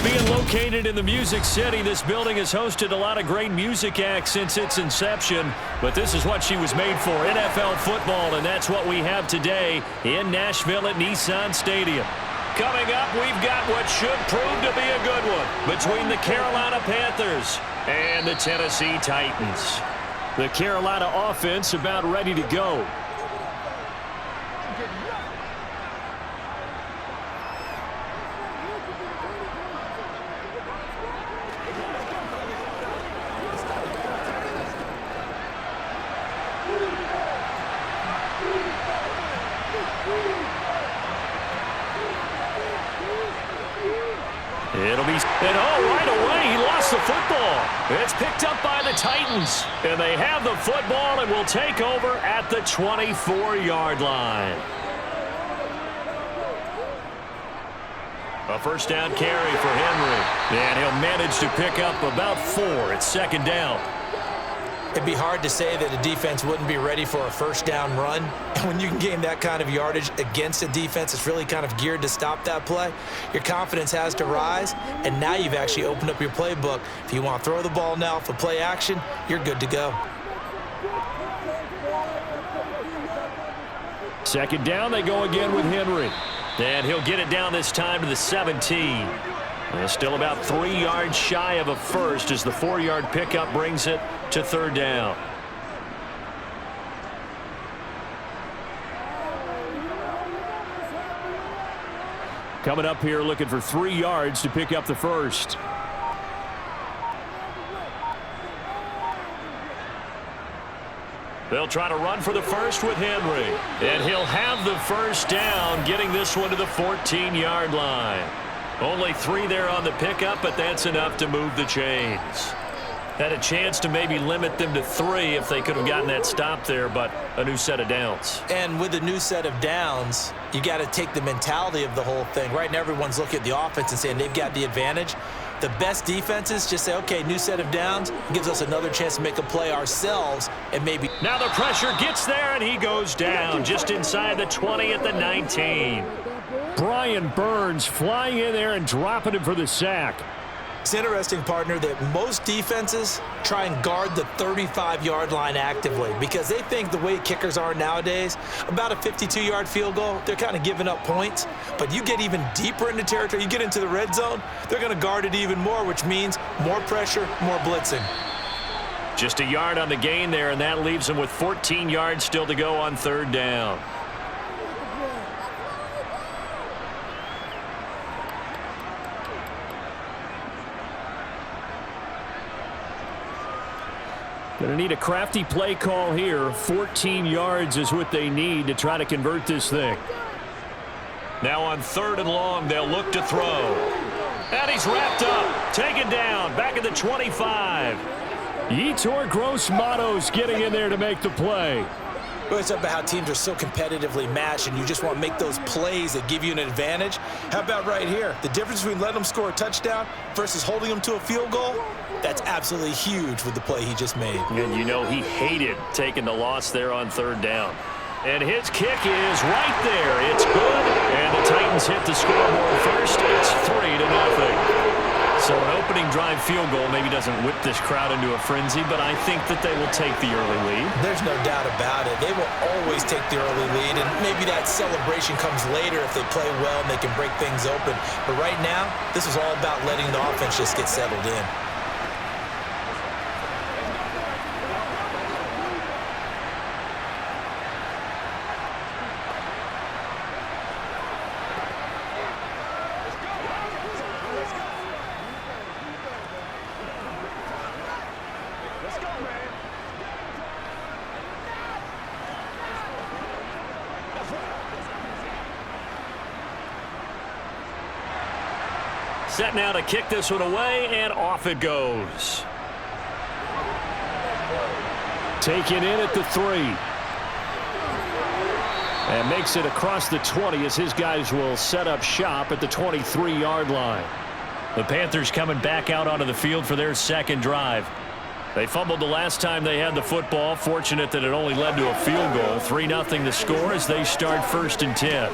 Being located in the Music City, this building has hosted a lot of great music acts since its inception. But this is what she was made for, NFL football, and that's what we have today in Nashville at Nissan Stadium. Coming up, we've got what should prove to be a good one between the Carolina Panthers and the Tennessee Titans. The Carolina offense about ready to go. Right away, he lost the football. It's picked up by the Titans, and they have the football and will take over at the 24-yard line. A first down carry for Henry, and he'll manage to pick up about 4 at second down. It'd be hard to say that a defense wouldn't be ready for a first down run. And when you can gain that kind of yardage against a defense that's really kind of geared to stop that play, your confidence has to rise, and now you've actually opened up your playbook. If you want to throw the ball now for play action, you're good to go. Second down, they go again with Henry. And he'll get it down this time to the 17. Still about 3 yards shy of a first as the 4-yard pickup brings it to third down. Coming up here looking for 3 yards to pick up the first. They'll try to run for the first with Henry. And he'll have the first down, getting this one to the 14-yard line. Only 3 there on the pickup, but that's enough to move the chains. Had a chance to maybe limit them to 3 if they could have gotten that stop there, but a new set of downs. And with a new set of downs, you got to take the mentality of the whole thing. Right now, everyone's looking at the offense and saying they've got the advantage. The best defenses just say, okay, new set of downs, gives us another chance to make a play ourselves, and maybe. Now the pressure gets there, and he goes down just inside the 20 at the 19. Brian Burns flying in there and dropping him for the sack. It's interesting, partner, that most defenses try and guard the 35-yard line actively because they think the way kickers are nowadays, about a 52-yard field goal, they're kind of giving up points. But you get even deeper into territory, you get into the red zone, they're going to guard it even more, which means more pressure, more blitzing. Just a yard on the gain there, and that leaves them with 14 yards still to go on third down. Going to need a crafty play call here. 14 yards is what they need to try to convert this thing. Now on third and long, they'll look to throw. And he's wrapped up, taken down, back at the 25. Yetur Gross-Matos getting in there to make the play. Well, it's about how teams are so competitively matched, and you just want to make those plays that give you an advantage. How about right here? The difference between letting them score a touchdown versus holding them to a field goal, that's absolutely huge with the play he just made. And you know he hated taking the loss there on third down. And his kick is right there. It's good, and the Titans hit the scoreboard first. It's 3-0. So an opening drive field goal maybe doesn't whip this crowd into a frenzy, but I think that they will take the early lead. There's no doubt about it. They will always take the early lead, and maybe that celebration comes later if they play well and they can break things open. But right now, this is all about letting the offense just get settled in. Set now to kick this one away, and off it goes. Taken in at the 3. And makes it across the 20 as his guys will set up shop at the 23-yard line. The Panthers coming back out onto the field for their second drive. They fumbled the last time they had the football. Fortunate that it only led to a field goal. 3-0 the score as they start 1st and 10.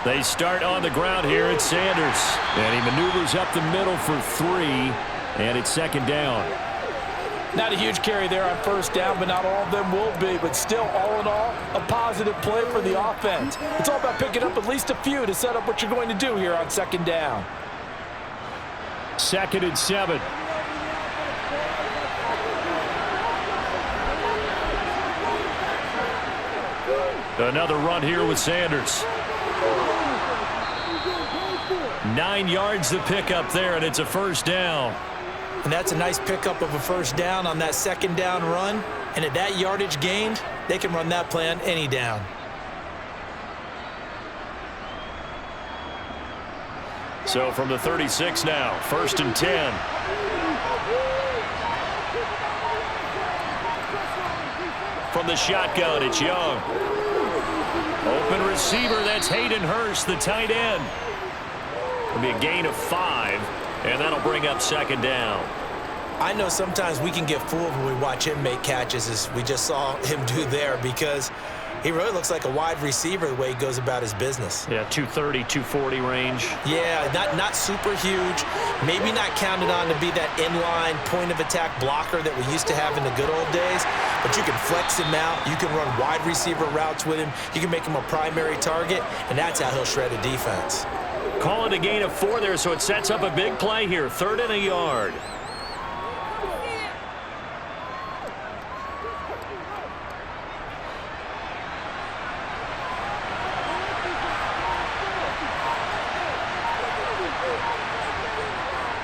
They start on the ground here at Sanders. And he maneuvers up the middle for 3. And it's second down. Not a huge carry there on first down, but not all of them will be. But still, all in all, a positive play for the offense. It's all about picking up at least a few to set up what you're going to do here on second down. 2nd and 7. Another run here with Sanders. 9 yards to pick up there, and it's a first down. And that's a nice pickup of a first down on that second down run. And at that yardage gained, they can run that play on any down. So from the 36 now, 1st and 10. From the shotgun, it's Young. Open receiver, that's Hayden Hurst, the tight end. It'll be a gain of 5, and that'll bring up second down. I know sometimes we can get fooled when we watch him make catches, as we just saw him do there, because he really looks like a wide receiver the way he goes about his business. Yeah, 230, 240 range. Yeah, not super huge. Maybe not counted on to be that inline point-of-attack blocker that we used to have in the good old days, but you can flex him out. You can run wide receiver routes with him. You can make him a primary target, and that's how he'll shred a defense. Call it a gain of 4 there, so it sets up a big play here. 3rd and a yard.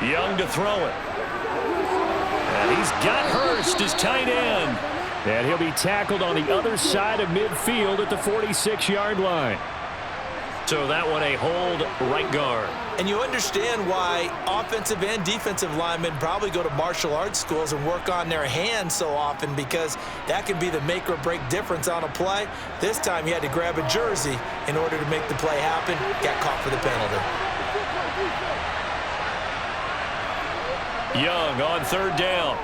Young to throw it. And he's got Hurst, his tight end. And he'll be tackled on the other side of midfield at the 46-yard line. So that one a hold right guard. And you understand why offensive and defensive linemen probably go to martial arts schools and work on their hands so often, because that can be the make or break difference on a play. This time he had to grab a jersey in order to make the play happen. Got caught for the penalty. Young on 3rd down.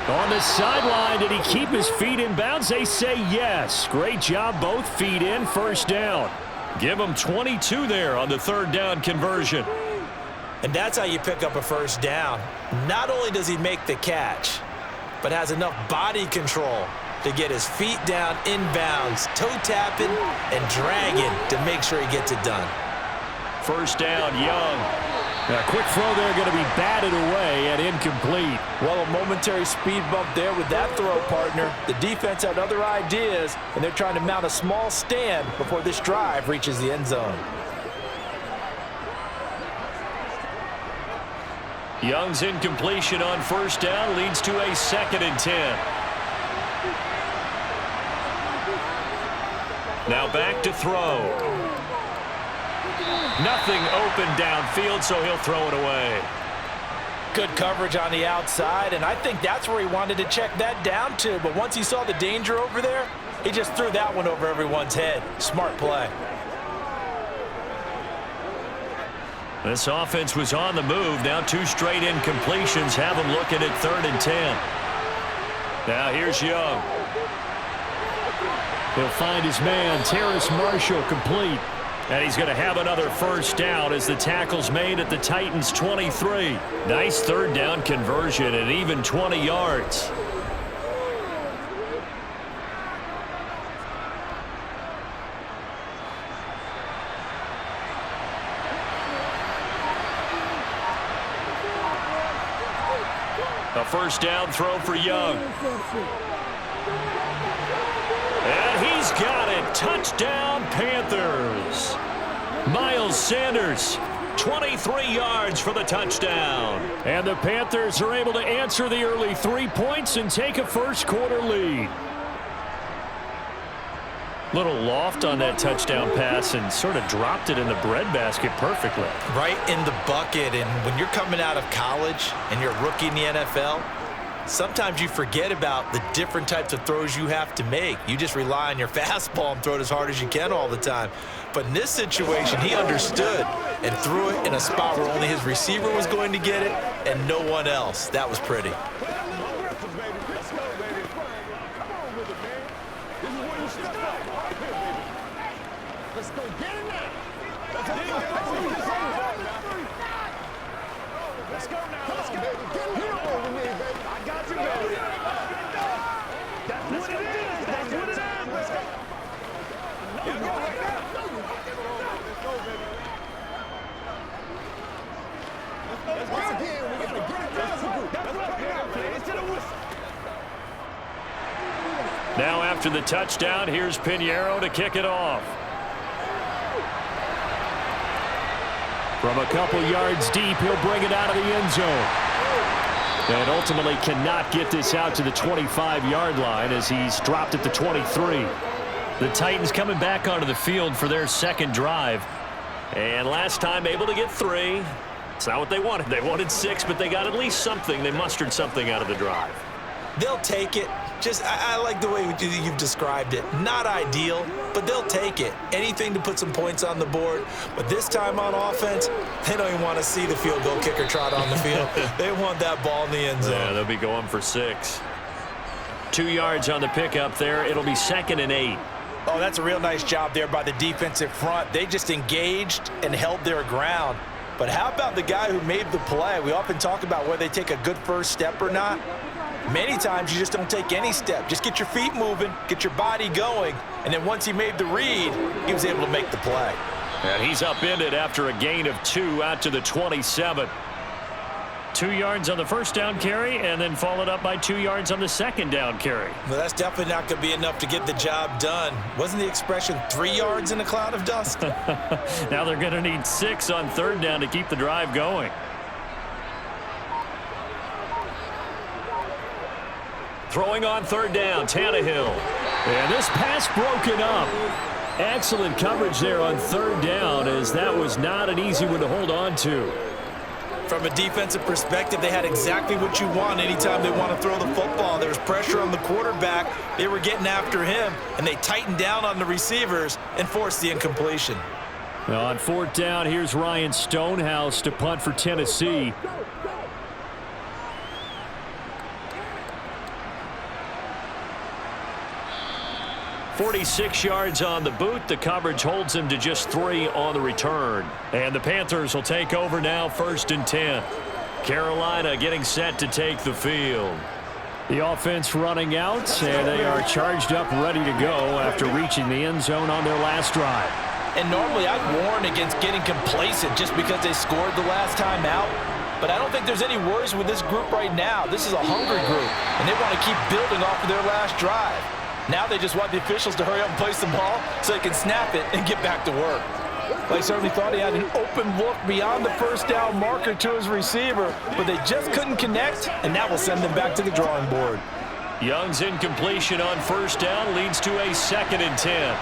On the sideline, did he keep his feet in bounds? They say yes. Great job, both feet in, first down. Give him 22 there on the 3rd down conversion. And that's how you pick up a first down. Not only does he make the catch, but has enough body control to get his feet down inbounds, toe tapping and dragging to make sure he gets it done. First down, Young. A quick throw there, going to be batted away and incomplete. Well, a momentary speed bump there with that throw, partner. The defense had other ideas, and they're trying to mount a small stand before this drive reaches the end zone. Young's incompletion on first down leads to a 2nd and 10. Now back to throw. Nothing open downfield, so he'll throw it away. Good coverage on the outside, and I think that's where he wanted to check that down to. But once he saw the danger over there, he just threw that one over everyone's head. Smart play. This offense was on the move. Now 2 straight incompletions have him looking at 3rd and 10. Now here's Young. He'll find his man, Terrace Marshall, complete. And he's going to have another first down as the tackle's made at the Titans' 23. Nice 3rd down conversion and even 20 yards. A first down throw for Young. And he's got it. Touchdown, Panthers. Miles Sanders, 23 yards for the touchdown. And the Panthers are able to answer the early 3 points and take a first-quarter lead. Little loft on that touchdown pass and sort of dropped it in the breadbasket perfectly. Right in the bucket, and when you're coming out of college and you're a rookie in the NFL, sometimes you forget about the different types of throws you have to make. You just rely on your fastball and throw it as hard as you can all the time. But in this situation, he understood and threw it in a spot where only his receiver was going to get it and no one else. That was pretty. Let's go get it now. Let's go now. Let's go. Baby. Get it here over me, baby. I got you, baby. That's what it is. That's what it is. Let's go. Let's go right now. Let's go, baby. Once again, we got to get it down. That's right. Let's get a whistle. Now after the touchdown, here's Pinheiro to kick it off. From a couple yards deep, he'll bring it out of the end zone. And ultimately cannot get this out to the 25-yard line as he's dropped at the 23. The Titans coming back onto the field for their second drive. And last time able to get 3. It's not what they wanted. They wanted 6, but they got at least something. They mustered something out of the drive. They'll take it. I like the way you've described it. Not ideal, but they'll take it. Anything to put some points on the board. But this time on offense, they don't even want to see the field goal kicker trot on the field. They want that ball in the end zone. Yeah, they'll be going for 6. 2 yards on the pickup there. It'll be 2nd and 8. Oh, that's a real nice job there by the defensive front. They just engaged and held their ground. But how about the guy who made the play? We often talk about whether they take a good first step or not. Many times you just don't take any step. Just get your feet moving, get your body going, and then once he made the read, he was able to make the play. And he's upended after a gain of 2 out to the 27. 2 yards on the first down carry, and then followed up by 2 yards on the second down carry. Well, that's definitely not going to be enough to get the job done. Wasn't the expression 3 yards in a cloud of dust? Now they're going to need 6 on third down to keep the drive going. Throwing on third down, Tannehill. And this pass broken up. Excellent coverage there on third down, as that was not an easy one to hold on to. From a defensive perspective, they had exactly what you want anytime they want to throw the football. There was pressure on the quarterback. They were getting after him, and they tightened down on the receivers and forced the incompletion. Now on fourth down, here's Ryan Stonehouse to punt for Tennessee. .46 yards on the boot. The coverage holds him to just 3 on the return. And the Panthers will take over now, 1st and 10. Carolina getting set to take the field. The offense running out, and they are charged up, ready to go after reaching the end zone on their last drive. And normally I'd warn against getting complacent just because they scored the last time out. But I don't think there's any worries with this group right now. This is a hungry group, and they want to keep building off of their last drive. Now they just want the officials to hurry up and place the ball so they can snap it and get back to work. They certainly thought he had an open look beyond the first down marker to his receiver, but they just couldn't connect, and that will send them back to the drawing board. Young's incompletion on first down leads to a 2nd and 10.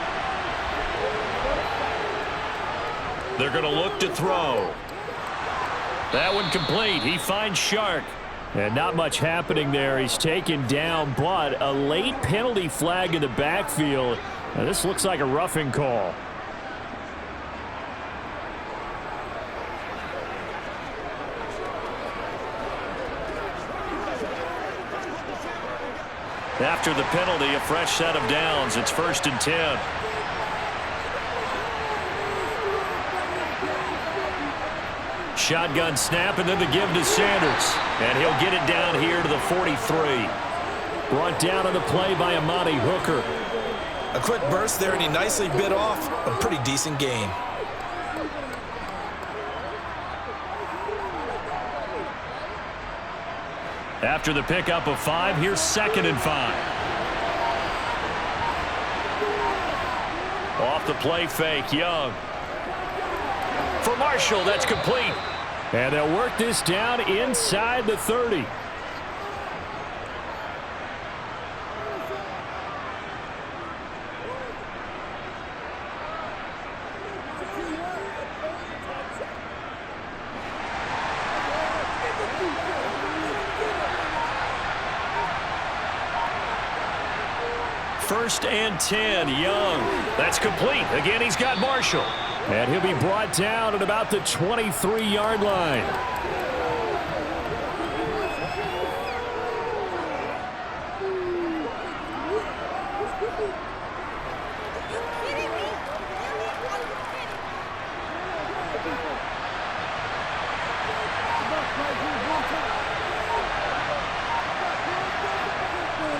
They're going to look to throw. That one complete. He finds Shark. And not much happening there. He's taken down, but a late penalty flag in the backfield. Now, this looks like a roughing call. After the penalty, a fresh set of downs. It's 1st and 10. Shotgun snap, and then the give to Sanders. And he'll get it down here to the 43. Brought down on the play by Amani Hooker. A quick burst there, and he nicely bit off a pretty decent gain. After the pickup of 5, here's 2nd and 5. Off the play fake, Young. For Marshall, that's complete. And they'll work this down inside the 30. First and 10, Young. That's complete. Again, he's got Marshall. And he'll be brought down at about the 23-yard line.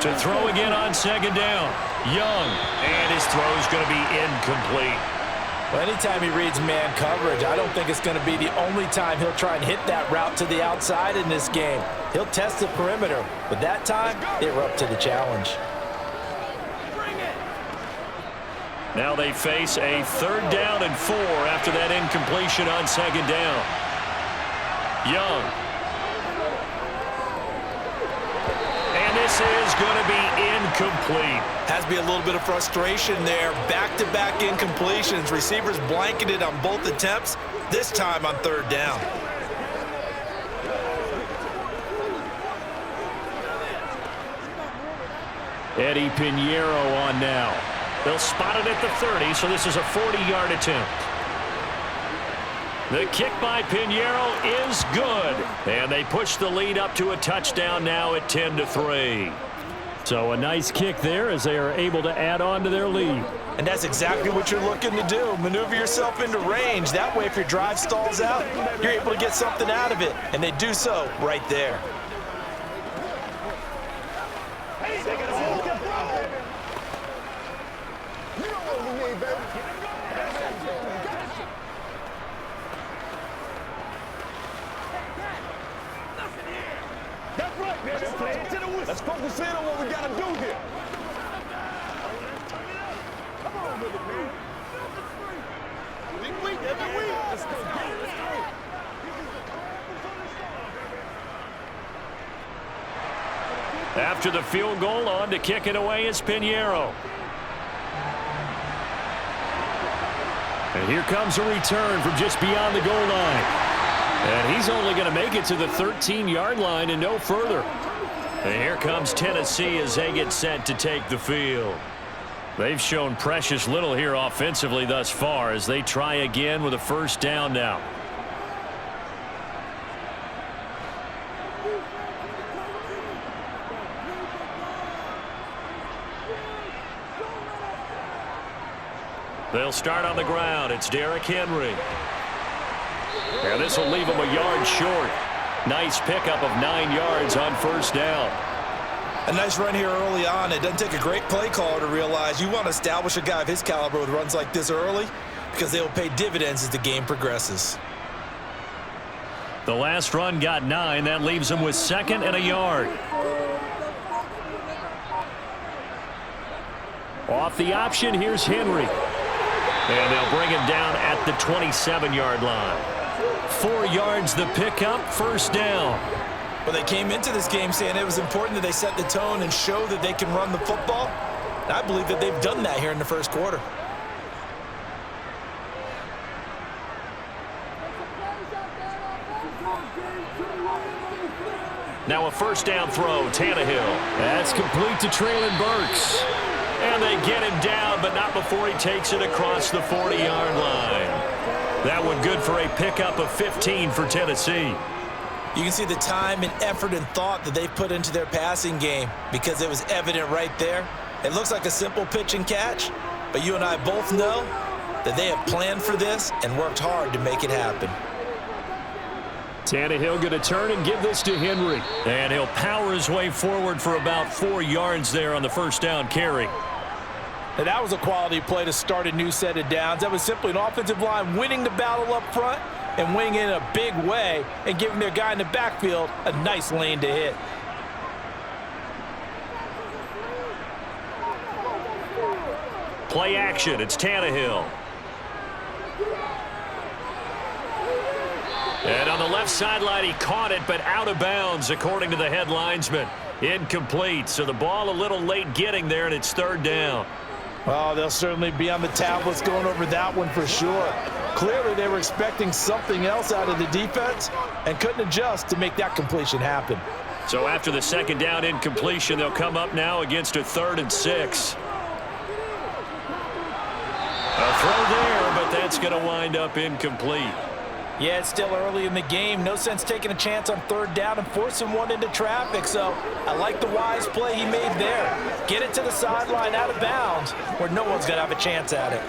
To throw again on second down. Young, and his throw is going to be incomplete. Well, anytime he reads man coverage, I don't think it's going to be the only time he'll try and hit that route to the outside in this game. He'll test the perimeter, but that time, they were up to the challenge. Now they face a 3rd down and 4 after that incompletion on second down. Young. And this is going to be incomplete. Has to be a little bit of frustration there. Back-to-back incompletions. Receivers blanketed on both attempts, this time on 3rd down. Eddie Pinheiro on now. They'll spot it at the 30, so this is a 40-yard attempt. The kick by Pinheiro is good. And they push the lead up to a touchdown now at 10-3. So a nice kick there as they are able to add on to their lead. And that's exactly what you're looking to do. Maneuver yourself into range. That way, if your drive stalls out, you're able to get something out of it. And they do so right there. Let's focus in on what we got to do here. Come on with it, man. Let's go. After the field goal, on to kick it away is Pinheiro. And here comes a return from just beyond the goal line. And he's only going to make it to the 13-yard line and no further. And here comes Tennessee as they get set to take the field. They've shown precious little here offensively thus far as they try again with a 1st down now. They'll start on the ground. It's Derrick Henry. And this will leave him a yard short. Nice pickup of 9 yards on 1st down. A nice run here early on. It doesn't take a great play caller to realize you want to establish a guy of his caliber with runs like this early because they will pay dividends as the game progresses. The last run got 9. That leaves him with 2nd and a yard. Off the option, here's Henry. And they'll bring him down at the 27-yard line. 4 yards the pickup, 1st down. Well, they came into this game saying it was important that they set the tone and show that they can run the football. And I believe that they've done that here in the 1st quarter. Now a 1st down throw, Tannehill. That's complete to Traylon Burks. And they get him down, but not before he takes it across the 40-yard line. That one good for a pickup of 15 for Tennessee. You can see the time and effort and thought that they put into their passing game because it was evident right there. It looks like a simple pitch and catch, but you and I both know that they have planned for this and worked hard to make it happen. Tannehill going to turn and give this to Henry. And he'll power his way forward for about 4 yards there on the 1st down carry. And that was a quality play to start a new set of downs. That was simply an offensive line winning the battle up front and winning in a big way and giving their guy in the backfield a nice lane to hit. Play action, it's Tannehill. And on the left sideline, he caught it, but out of bounds, according to the head linesman. Incomplete, so the ball a little late getting there, and it's 3rd down. Well, they'll certainly be on the tablets going over that one for sure. Clearly, they were expecting something else out of the defense and couldn't adjust to make that completion happen. So after the 2nd down incompletion, they'll come up now against a 3rd and 6. A throw there, but that's going to wind up incomplete. Yeah, it's still early in the game. No sense taking a chance on 3rd down and forcing one into traffic. So I like the wise play he made there. Get it to the sideline out of bounds where no one's going to have a chance at it.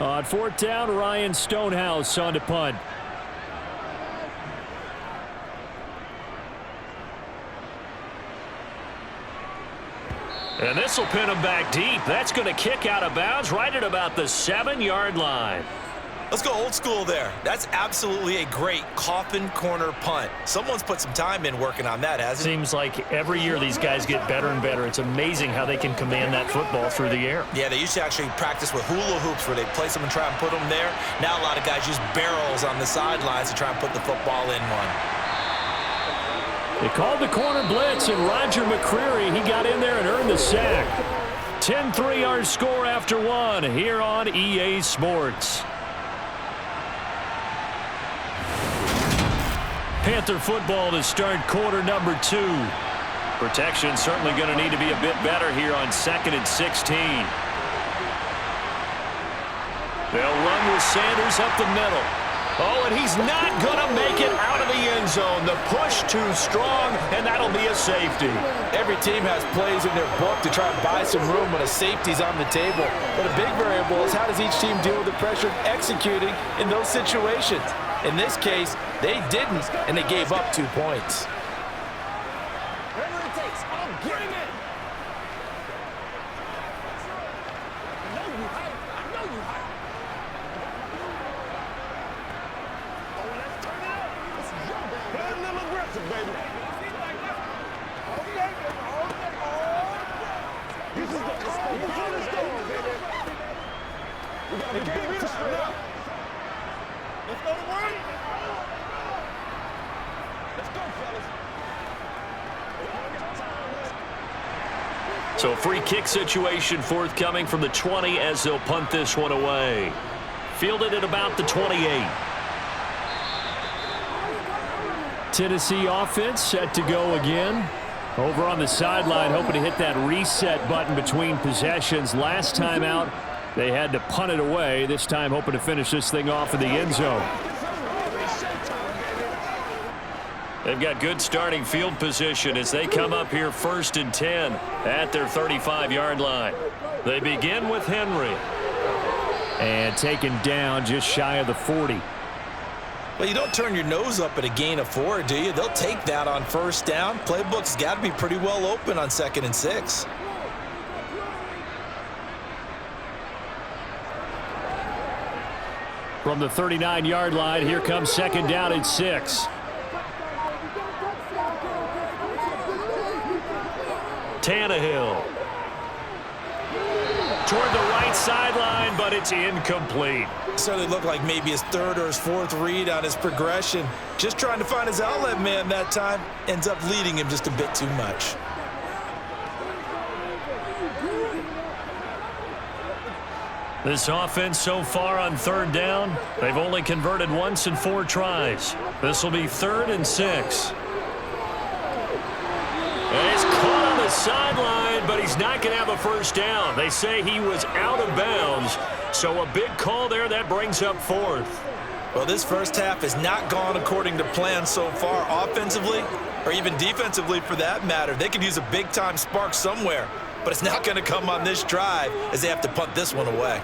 On 4th down, Ryan Stonehouse on to punt. And this will pin him back deep. That's going to kick out of bounds right at about the 7-yard line. Let's go old school there. That's absolutely a great coffin corner punt. Someone's put some time in working on that, hasn't it? Seems like every year these guys get better and better. It's amazing how they can command that football through the air. Yeah, they used to actually practice with hula hoops where they place them and try and put them there. Now a lot of guys use barrels on the sidelines to try and put the football in one. They called the corner blitz, and Roger McCreary, he got in there and earned the sack. 10-3 our score after one here on EA Sports. Panther football to start quarter number 2. Protection certainly going to need to be a bit better here on 2nd and 16. They'll run with Sanders up the middle. Oh, and he's not going to make it out of the end zone. The push too strong, and that'll be a safety. Every team has plays in their book to try and buy some room when a safety's on the table. But a big variable is how does each team deal with the pressure of executing in those situations. In this case, they didn't, and they gave up 2 points. Whatever it takes, I'll bring it. I know you hype. I know you hype. Oh, let's turn it up. This is your game. Play a little aggressive, baby. Okay. This is the call before this goes, baby. We got to get this straight up. Let's go to work. Let's go, fellas. So a free kick situation forthcoming from the 20 as they'll punt this one away. Fielded at about the 28. Tennessee offense set to go again. Over on the sideline, hoping to hit that reset button between possessions. Last time out, they had to punt it away. This time hoping to finish this thing off in the end zone. They've got good starting field position as they come up here 1st and 10 at their 35-yard line. They begin with Henry. And taken down just shy of the 40. Well, you don't turn your nose up at a gain of 4, do you? They'll take that on 1st down. Playbook's got to be pretty well open on 2nd and 6. From the 39-yard line, here comes 2nd down and 6. Tannehill. Toward the right sideline, but it's incomplete. Certainly looked like maybe his 3rd or his 4th read on his progression. Just trying to find his outlet man that time. Ends up leading him just a bit too much. This offense so far on 3rd down, they've only converted once in 4 tries. This will be 3rd and 6. And he's caught on the sideline, but he's not going to have a 1st down. They say he was out of bounds, so a big call there. That brings up 4th. Well, this first half has not gone according to plan so far offensively, or even defensively for that matter. They could use a big-time spark somewhere, but it's not going to come on this drive as they have to punt this one away.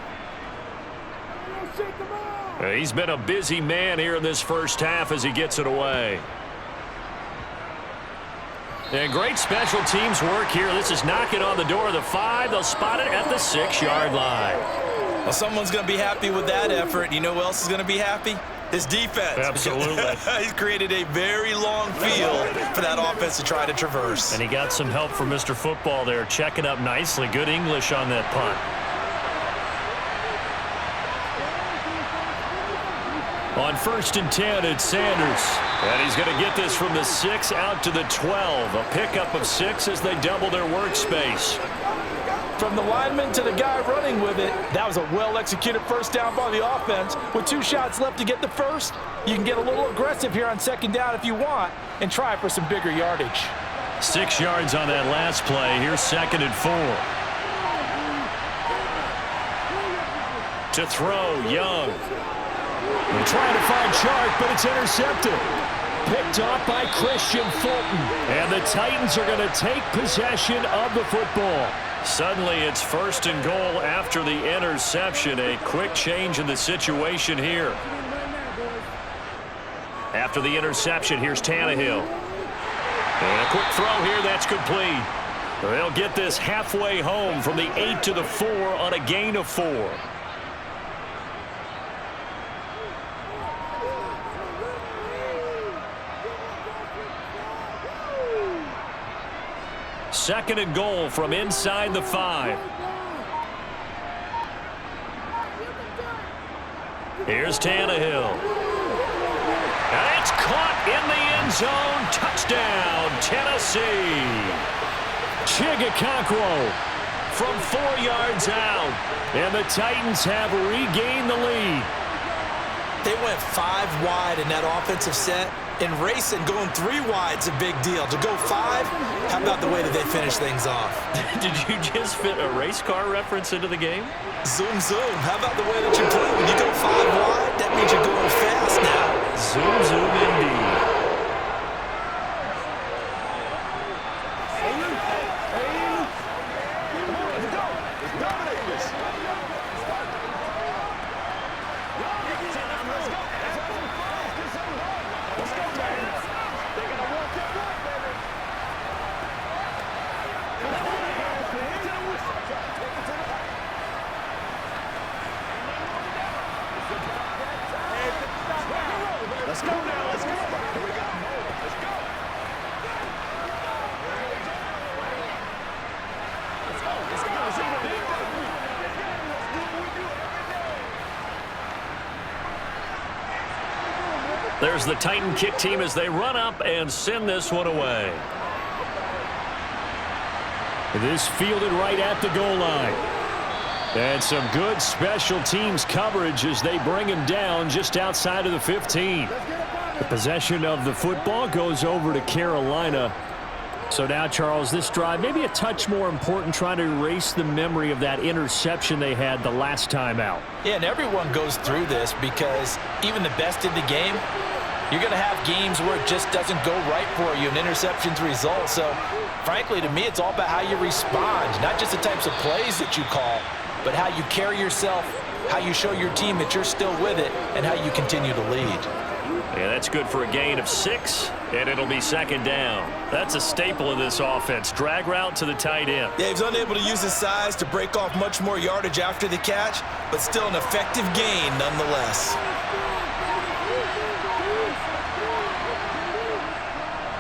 He's been a busy man here in this first half as he gets it away. And great special teams work here. This is knocking on the door of the 5. They'll spot it at the 6-yard line. Well, someone's going to be happy with that effort. You know who else is going to be happy? His defense. Absolutely. He's created a very long field for that offense to try to traverse. And he got some help from Mr. Football there, checking up nicely. Good English on that punt. On 1st and 10, it's Sanders. And he's going to get this from the 6 out to the 12. A pickup of 6 as they double their workspace. From the lineman to the guy running with it, that was a well-executed 1st down by the offense. With 2 shots left to get the 1st, you can get a little aggressive here on 2nd down if you want and try for some bigger yardage. 6 yards on that last play. Here's 2nd and 4. To throw, Young. They're trying to find Chark, but it's intercepted. Picked off by Christian Fulton. And the Titans are going to take possession of the football. Suddenly, it's 1st and goal after the interception. A quick change in the situation here. After the interception, here's Tannehill. And a quick throw here, that's complete. They'll get this halfway home from the 8 to the 4 on a gain of 4. Second and goal from inside the 5. Here's Tannehill. And it's caught in the end zone. Touchdown, Tennessee. Chigakakwo from 4 yards out. And the Titans have regained the lead. They went 5 wide in that offensive set. And racing, going 3 wide's a big deal. To go 5, how about the way that they finish things off? Did you just fit a race car reference into the game? Zoom, zoom. How about the way that you play? When you go 5 wide, that means you're going fast now. Zoom, zoom indeed. Let's go now. Let's go. Here we go. Let's go. Let's go. Let's go. Let's go. There's the Titan kick team as they run up and send this one away. This fielded right at the goal line. And some good special teams coverage as they bring him down just outside of the 15. The possession of the football goes over to Carolina. So now, Charles, this drive maybe a touch more important, trying to erase the memory of that interception they had the last time out. Yeah, and everyone goes through this because even the best in the game, you're going to have games where it just doesn't go right for you, and interceptions result. So, frankly, to me, it's all about how you respond, not just the types of plays that you call, but how you carry yourself, how you show your team that you're still with it, and how you continue to lead. Yeah, that's good for a gain of 6, and it'll be second down. That's a staple of this offense. Drag route to the tight end. Yeah, he's unable to use his size to break off much more yardage after the catch, but still an effective gain nonetheless.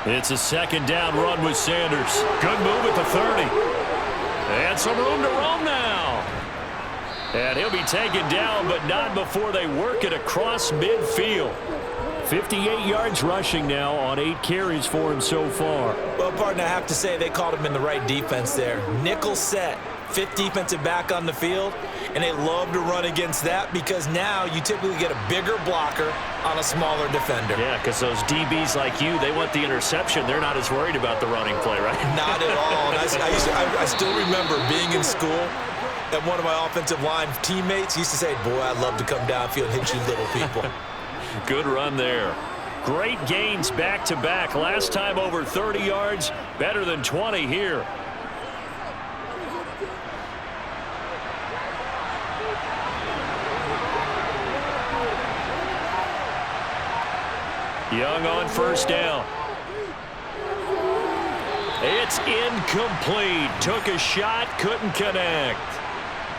It's a second down run with Sanders. Good move at the 30. And some room to roam now. And he'll be taken down, but not before they work it across midfield. 58 yards rushing now on 8 carries for him so far. Well, partner, I have to say they called him in the right defense there. Nickel set, 5th defensive back on the field, and they love to run against that because now you typically get a bigger blocker on a smaller defender. Yeah, because those DBs like you, they want the interception. They're not as worried about the running play, right? Not at all. And I still remember being in school, and one of my offensive line teammates used to say, boy, I'd love to come downfield and hit you little people. Good run there. Great gains back-to-back. Last time over 30 yards, better than 20 here. Young on first down. It's incomplete. Took a shot, couldn't connect.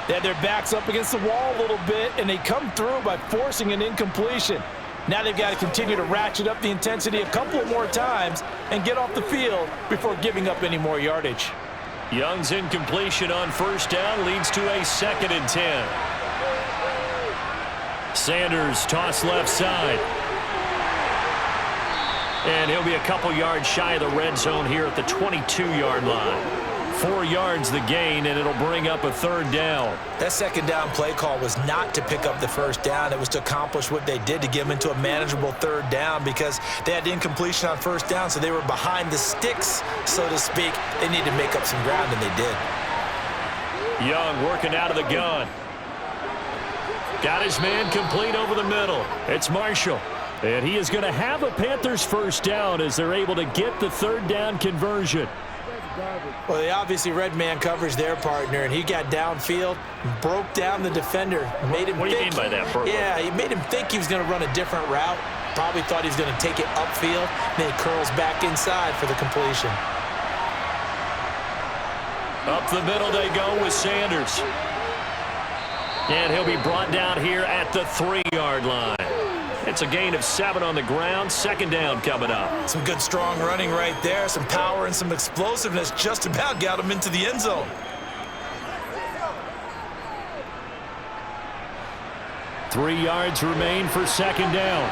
They had their backs up against the wall a little bit, and they come through by forcing an incompletion. Now they've got to continue to ratchet up the intensity a couple more times and get off the field before giving up any more yardage. Young's incompletion on first down leads to a 2nd and 10. Sanders toss left side. And he'll be a couple yards shy of the red zone here at the 22-yard line. 4 yards the gain, and it'll bring up a 3rd down. That 2nd down play call was not to pick up the 1st down. It was to accomplish what they did to get them into a manageable 3rd down because they had incompletion on 1st down, so they were behind the sticks, so to speak. They needed to make up some ground, and they did. Young working out of the gun. Got his man complete over the middle. It's Marshall. And he is going to have a Panthers 1st down as they're able to get the 3rd down conversion. Well, they obviously read man coverage their partner, and he got downfield, broke down the defender, made him What do you mean by that, Burko? Yeah, he made him think he was going to run a different route. Probably thought he was going to take it upfield, then he curls back inside for the completion. Up the middle they go with Sanders. And he'll be brought down here at the 3-yard line. It's a gain of 7 on the ground. Second down coming up. Some good strong running right there. Some power and some explosiveness just about got him into the end zone. 3 yards remain for second down.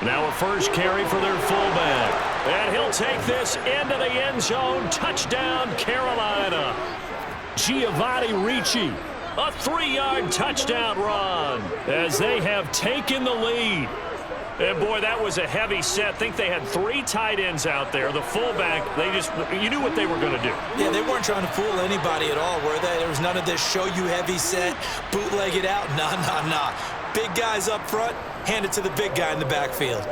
Now a first carry for their fullback. And he'll take this into the end zone. Touchdown, Carolina. Giovanni Ricci. A 3-yard touchdown run as they have taken the lead. And, boy, that was a heavy set. I think they had 3 tight ends out there. The fullback, you knew what they were going to do. Yeah, they weren't trying to fool anybody at all, were they? There was none of this show-you heavy set, bootleg it out. Nah. Big guys up front, hand it to the big guy in the backfield.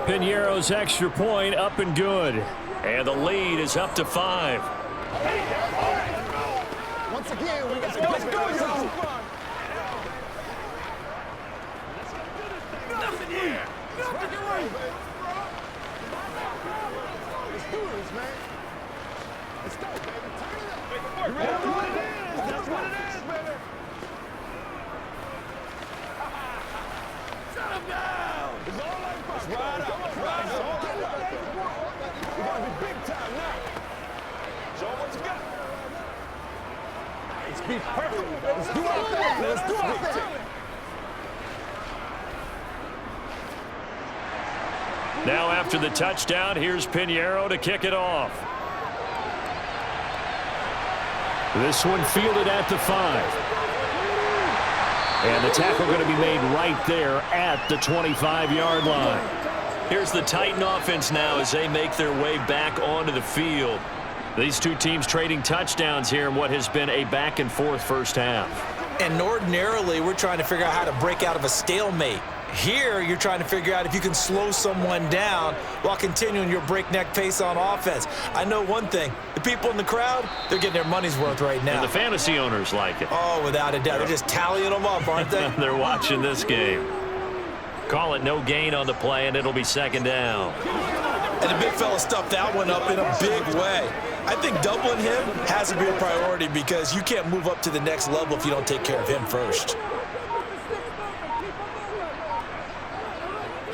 Piñeiro's extra point up and good. And the lead is up to 5. Once again, we got to let's go, y'all. Nothing here. Nothing right. Let's do this, man. Let's go, baby. Turn it up. You ready? That's what it is. That's what it is, baby. Shut him down. It's all like fun. Ride up. Ride up. We're going to be big time now. Show them what you got. Let's be perfect. Let's do our thing. Let's do our thing. Now after the touchdown, here's Piñeiro to kick it off. This one fielded at the 5. And the tackle going to be made right there at the 25-yard line. Here's the Titan offense now as they make their way back onto the field. These two teams trading touchdowns here in what has been a back-and-forth first half. And ordinarily, we're trying to figure out how to break out of a stalemate. Here, you're trying to figure out if you can slow someone down while continuing your breakneck pace on offense. I know one thing. The people in the crowd, they're getting their money's worth right now. And the fantasy owners like it. Oh, without a doubt. They're just tallying them up, aren't they? They're watching this game. Call it no gain on the play, and it'll be second down. And the big fella stuffed that one up in a big way. I think doubling him has to be a priority because you can't move up to the next level if you don't take care of him first.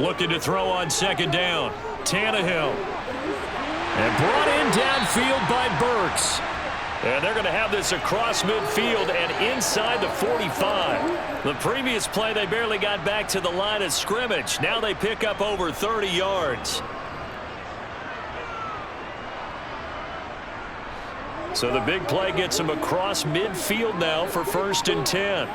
Looking to throw on second down. Tannehill. And brought in downfield by Burks. And they're going to have this across midfield and inside the 45. The previous play, they barely got back to the line of scrimmage. Now they pick up over 30 yards. So the big play gets them across midfield now for 1st and 10.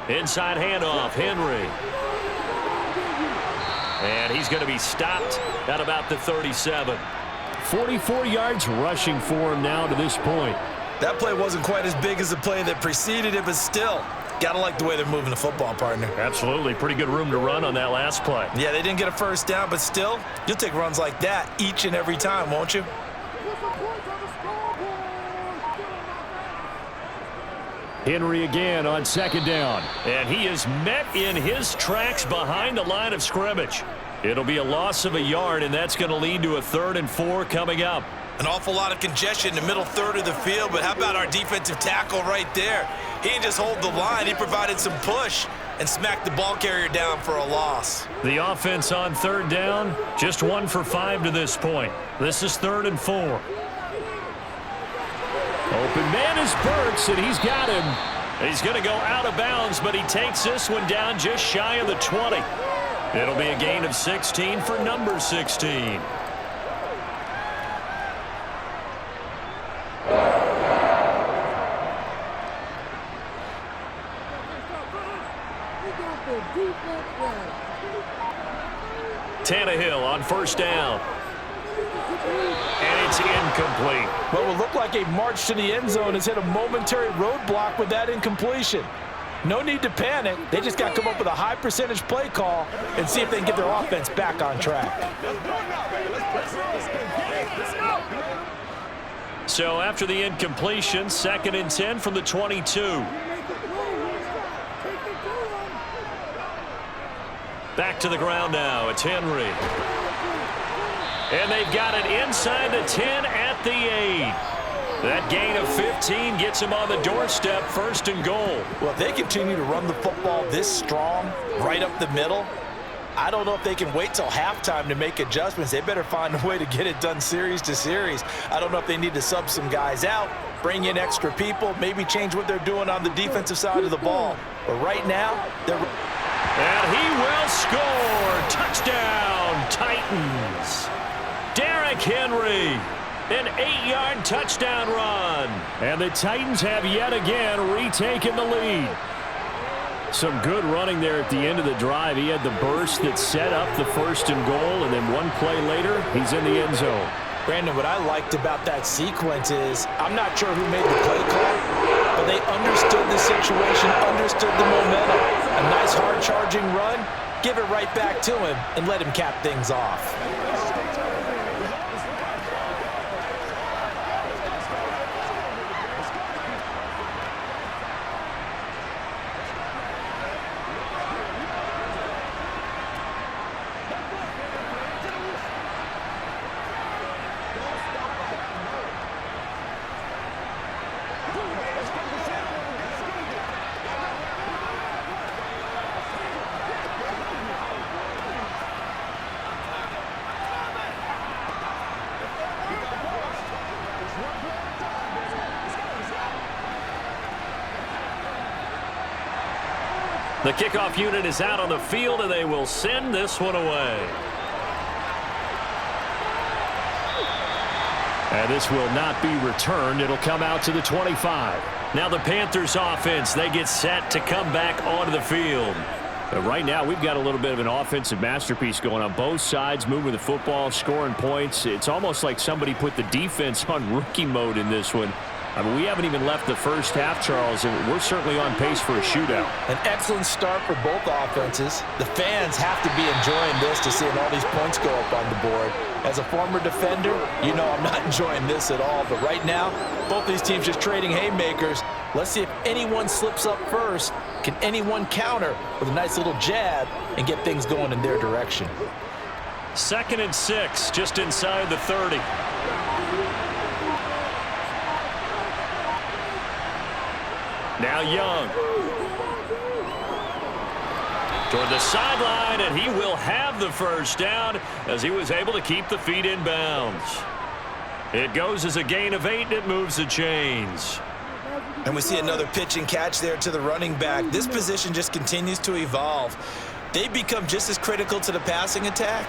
Inside handoff, Henry. And he's going to be stopped at about the 37. 44 yards rushing for him now to this point. That play wasn't quite as big as the play that preceded it, but still, gotta like the way they're moving the football, partner. Absolutely. Pretty good room to run on that last play. Yeah, they didn't get a first down, but still, you'll take runs like that each and every time, won't you? Henry again on second down. And he is met in his tracks behind the line of scrimmage. It'll be a loss of a yard, and that's going to lead to a 3rd and 4 coming up. An awful lot of congestion in the middle third of the field, but how about our defensive tackle right there? He didn't just hold the line. He provided some push and smacked the ball carrier down for a loss. The offense on 3rd down, just 1 for 5 to this point. This is 3rd and 4. Open man is Burks, and he's got him. He's going to go out of bounds, but he takes this one down just shy of the 20. It'll be a gain of 16 for number 16. Tannehill on 1st down. And it's incomplete. What will look like a march to the end zone has hit a momentary roadblock with that incompletion. No need to panic. They just got to come up with a high percentage play call and see if they can get their offense back on track. So after the incompletion, 2nd and 10 from the 22. Back to the ground now. It's Henry. And they've got it inside the 10 at the 8. That gain of 15 gets them on the doorstep, 1st and goal. Well, if they continue to run the football this strong, right up the middle, I don't know if they can wait till halftime to make adjustments. They better find a way to get it done series to series. I don't know if they need to sub some guys out, bring in extra people, maybe change what they're doing on the defensive side of the ball. But right now, they're... And he will score. Touchdown, Titans. Derrick Henry. An 8-yard touchdown run. And the Titans have yet again retaken the lead. Some good running there at the end of the drive. He had the burst that set up the 1st and goal, and then one play later, he's in the end zone. Brandon, what I liked about that sequence is, I'm not sure who made the play call, but they understood the situation, understood the momentum. A nice hard-charging run, give it right back to him, and let him cap things off. The kickoff unit is out on the field, and they will send this one away. And this will not be returned. It'll come out to the 25. Now the Panthers offense, they get set to come back onto the field. But right now, we've got a little bit of an offensive masterpiece going on both sides, moving the football, scoring points. It's almost like somebody put the defense on rookie mode in this one. I mean, we haven't even left the first half, Charles, and we're certainly on pace for a shootout. An excellent start for both offenses. The fans have to be enjoying this to seeing all these points go up on the board. As a former defender, you know I'm not enjoying this at all. But right now, both these teams just trading haymakers. Let's see if anyone slips up first. Can anyone counter with a nice little jab and get things going in their direction? 2nd and 6, just inside the 30. Now Young. Toward the sideline, and he will have the first down as he was able to keep the feet in bounds. It goes as a gain of 8, and it moves the chains. And we see another pitch and catch there to the running back. This position just continues to evolve. They become just as critical to the passing attack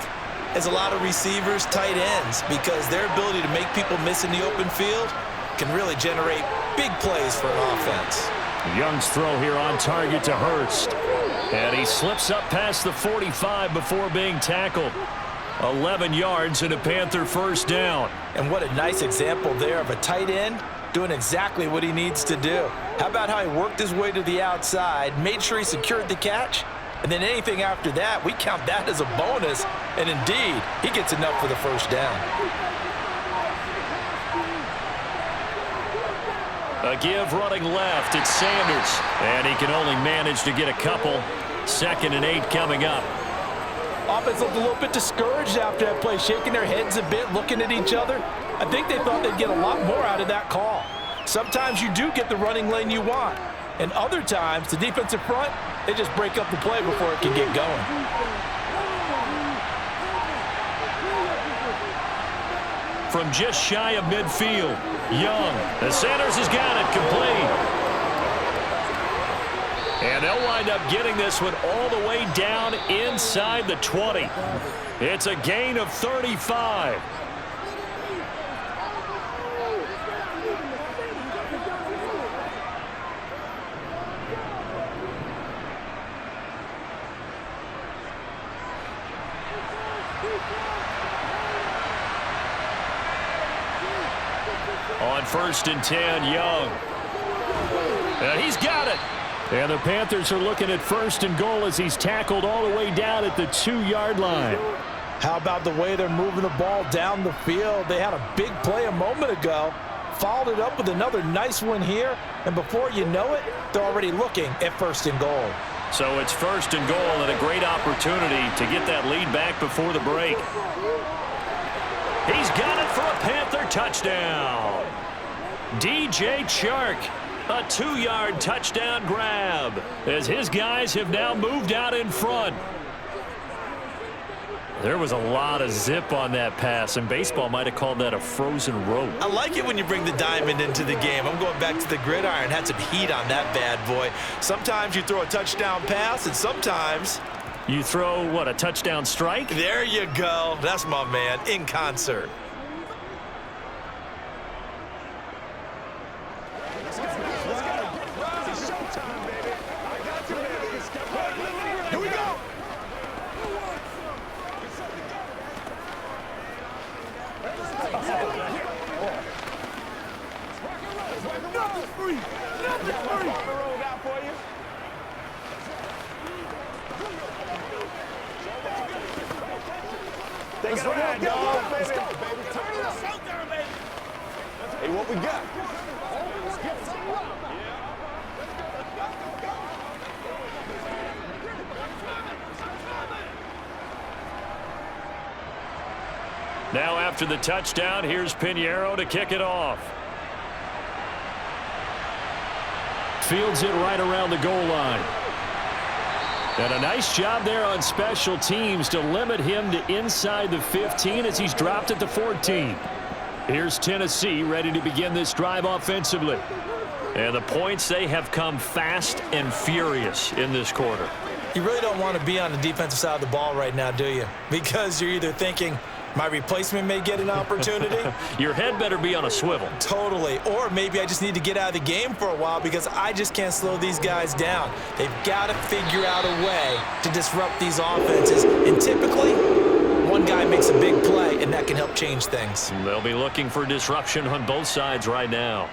as a lot of receivers, tight ends, because their ability to make people miss in the open field can really generate big plays for an offense. Young's throw here on target to Hurst. And he slips up past the 45 before being tackled. 11 yards and a Panther first down. And what a nice example there of a tight end doing exactly what he needs to do. How about how he worked his way to the outside, made sure he secured the catch, and then anything after that, we count that as a bonus. And indeed, he gets enough for the first down. A give running left. It's Sanders. And he can only manage to get a couple. 2nd and 8 coming up. Offense looked a little bit discouraged after that play, shaking their heads a bit, looking at each other. I think they thought they'd get a lot more out of that call. Sometimes you do get the running lane you want. And other times, the defensive front, they just break up the play before it can get going. From just shy of midfield, Young. And Sanders has got it complete. And they'll wind up getting this one all the way down inside the 20. It's a gain of 35. On 1st and 10, Young. And he's got it. And the Panthers are looking at 1st and goal as he's tackled all the way down at the 2-yard line. How about the way they're moving the ball down the field? They had a big play a moment ago, followed it up with another nice one here, and before you know it, they're already looking at 1st and goal. So it's 1st and goal and a great opportunity to get that lead back before the break. He's got it for a Panther touchdown. DJ Chark, a 2-yard touchdown grab as his guys have now moved out in front. There was a lot of zip on that pass, and baseball might have called that a frozen rope. I like it when you bring the diamond into the game. I'm going back to the gridiron. Had some heat on that bad boy. Sometimes you throw a touchdown pass, and sometimes you throw, what, a touchdown strike? There you go. That's my man, in concert. Let's go, baby. Turn it up. Hey, what we got? Now after the touchdown, here's Pinheiro to kick it off. Fields it right around the goal line. And a nice job there on special teams to limit him to inside the 15 as he's dropped at the 14. Here's Tennessee ready to begin this drive offensively. And the points, they have come fast and furious in this quarter. You really don't want to be on the defensive side of the ball right now, do you? Because you're either thinking, my replacement may get an opportunity. Your head better be on a swivel. Totally. Or maybe I just need to get out of the game for a while because I just can't slow these guys down. They've got to figure out a way to disrupt these offenses. And typically, one guy makes a big play, and that can help change things. They'll be looking for disruption on both sides right now.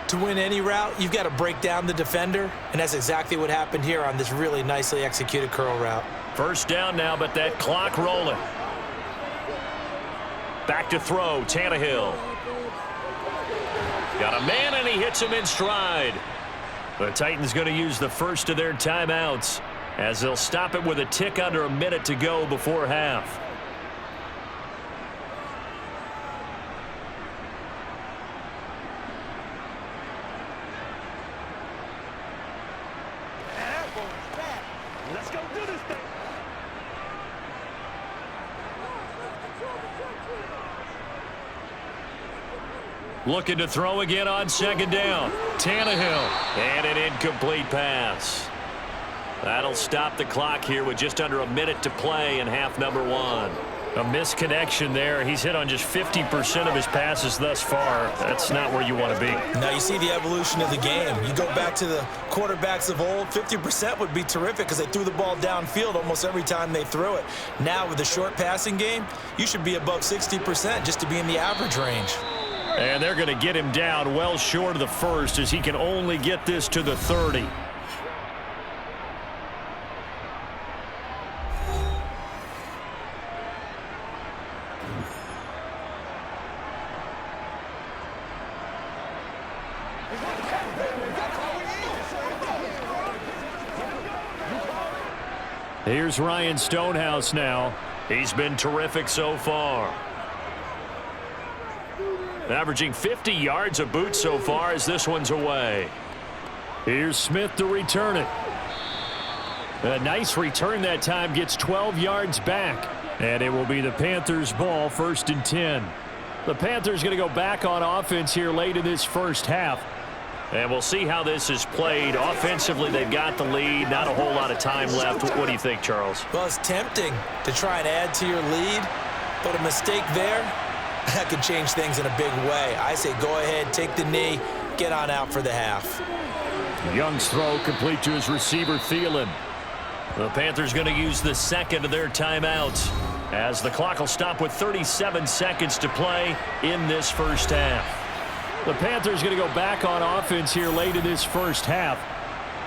To win any route, you've got to break down the defender, and that's exactly what happened here on this really nicely executed curl route. 1st down now, but that clock rolling. Back to throw, Tannehill. Got a man, and he hits him in stride. The Titans going to use the first of their timeouts as they'll stop it with a tick under a minute to go before half. Let's go do this thing. Looking to throw again on 2nd down. Tannehill. And an incomplete pass. That'll stop the clock here with just under a minute to play in half number 1. A misconnection there. He's hit on just 50% of his passes thus far. That's not where you want to be. Now you see the evolution of the game. You go back to the quarterbacks of old, 50% would be terrific because they threw the ball downfield almost every time they threw it. Now with the short passing game, you should be above 60% just to be in the average range. And they're going to get him down well short of the first as he can only get this to the 30. Here's Ryan Stonehouse now. He's been terrific so far. Averaging 50 yards a boot so far as this one's away. Here's Smith to return it. A nice return that time, gets 12 yards back. And it will be the Panthers' ball, 1st and 10. The Panthers going to go back on offense here late in this first half. And we'll see how this is played. Offensively, they've got the lead. Not a whole lot of time left. What do you think, Charles? Well, it's tempting to try and add to your lead, but a mistake there, that could change things in a big way. I say go ahead, take the knee, get on out for the half. Young's throw complete to his receiver, Thielen. The Panthers going to use the 2nd of their timeouts as the clock will stop with 37 seconds to play in this first half. The Panthers going to go back on offense here late in this first half.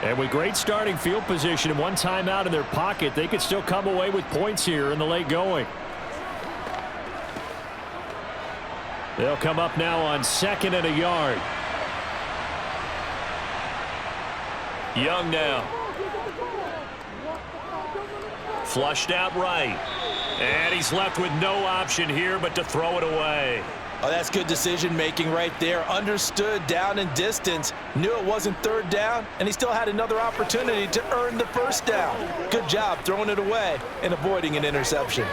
And with great starting field position and one timeout in their pocket, they could still come away with points here in the late going. They'll come up now on 2nd and a yard. Young now. Flushed out right. And he's left with no option here but to throw it away. Oh, that's good decision-making right there. Understood down and distance. Knew it wasn't third down, and he still had another opportunity to earn the first down. Good job throwing it away and avoiding an interception.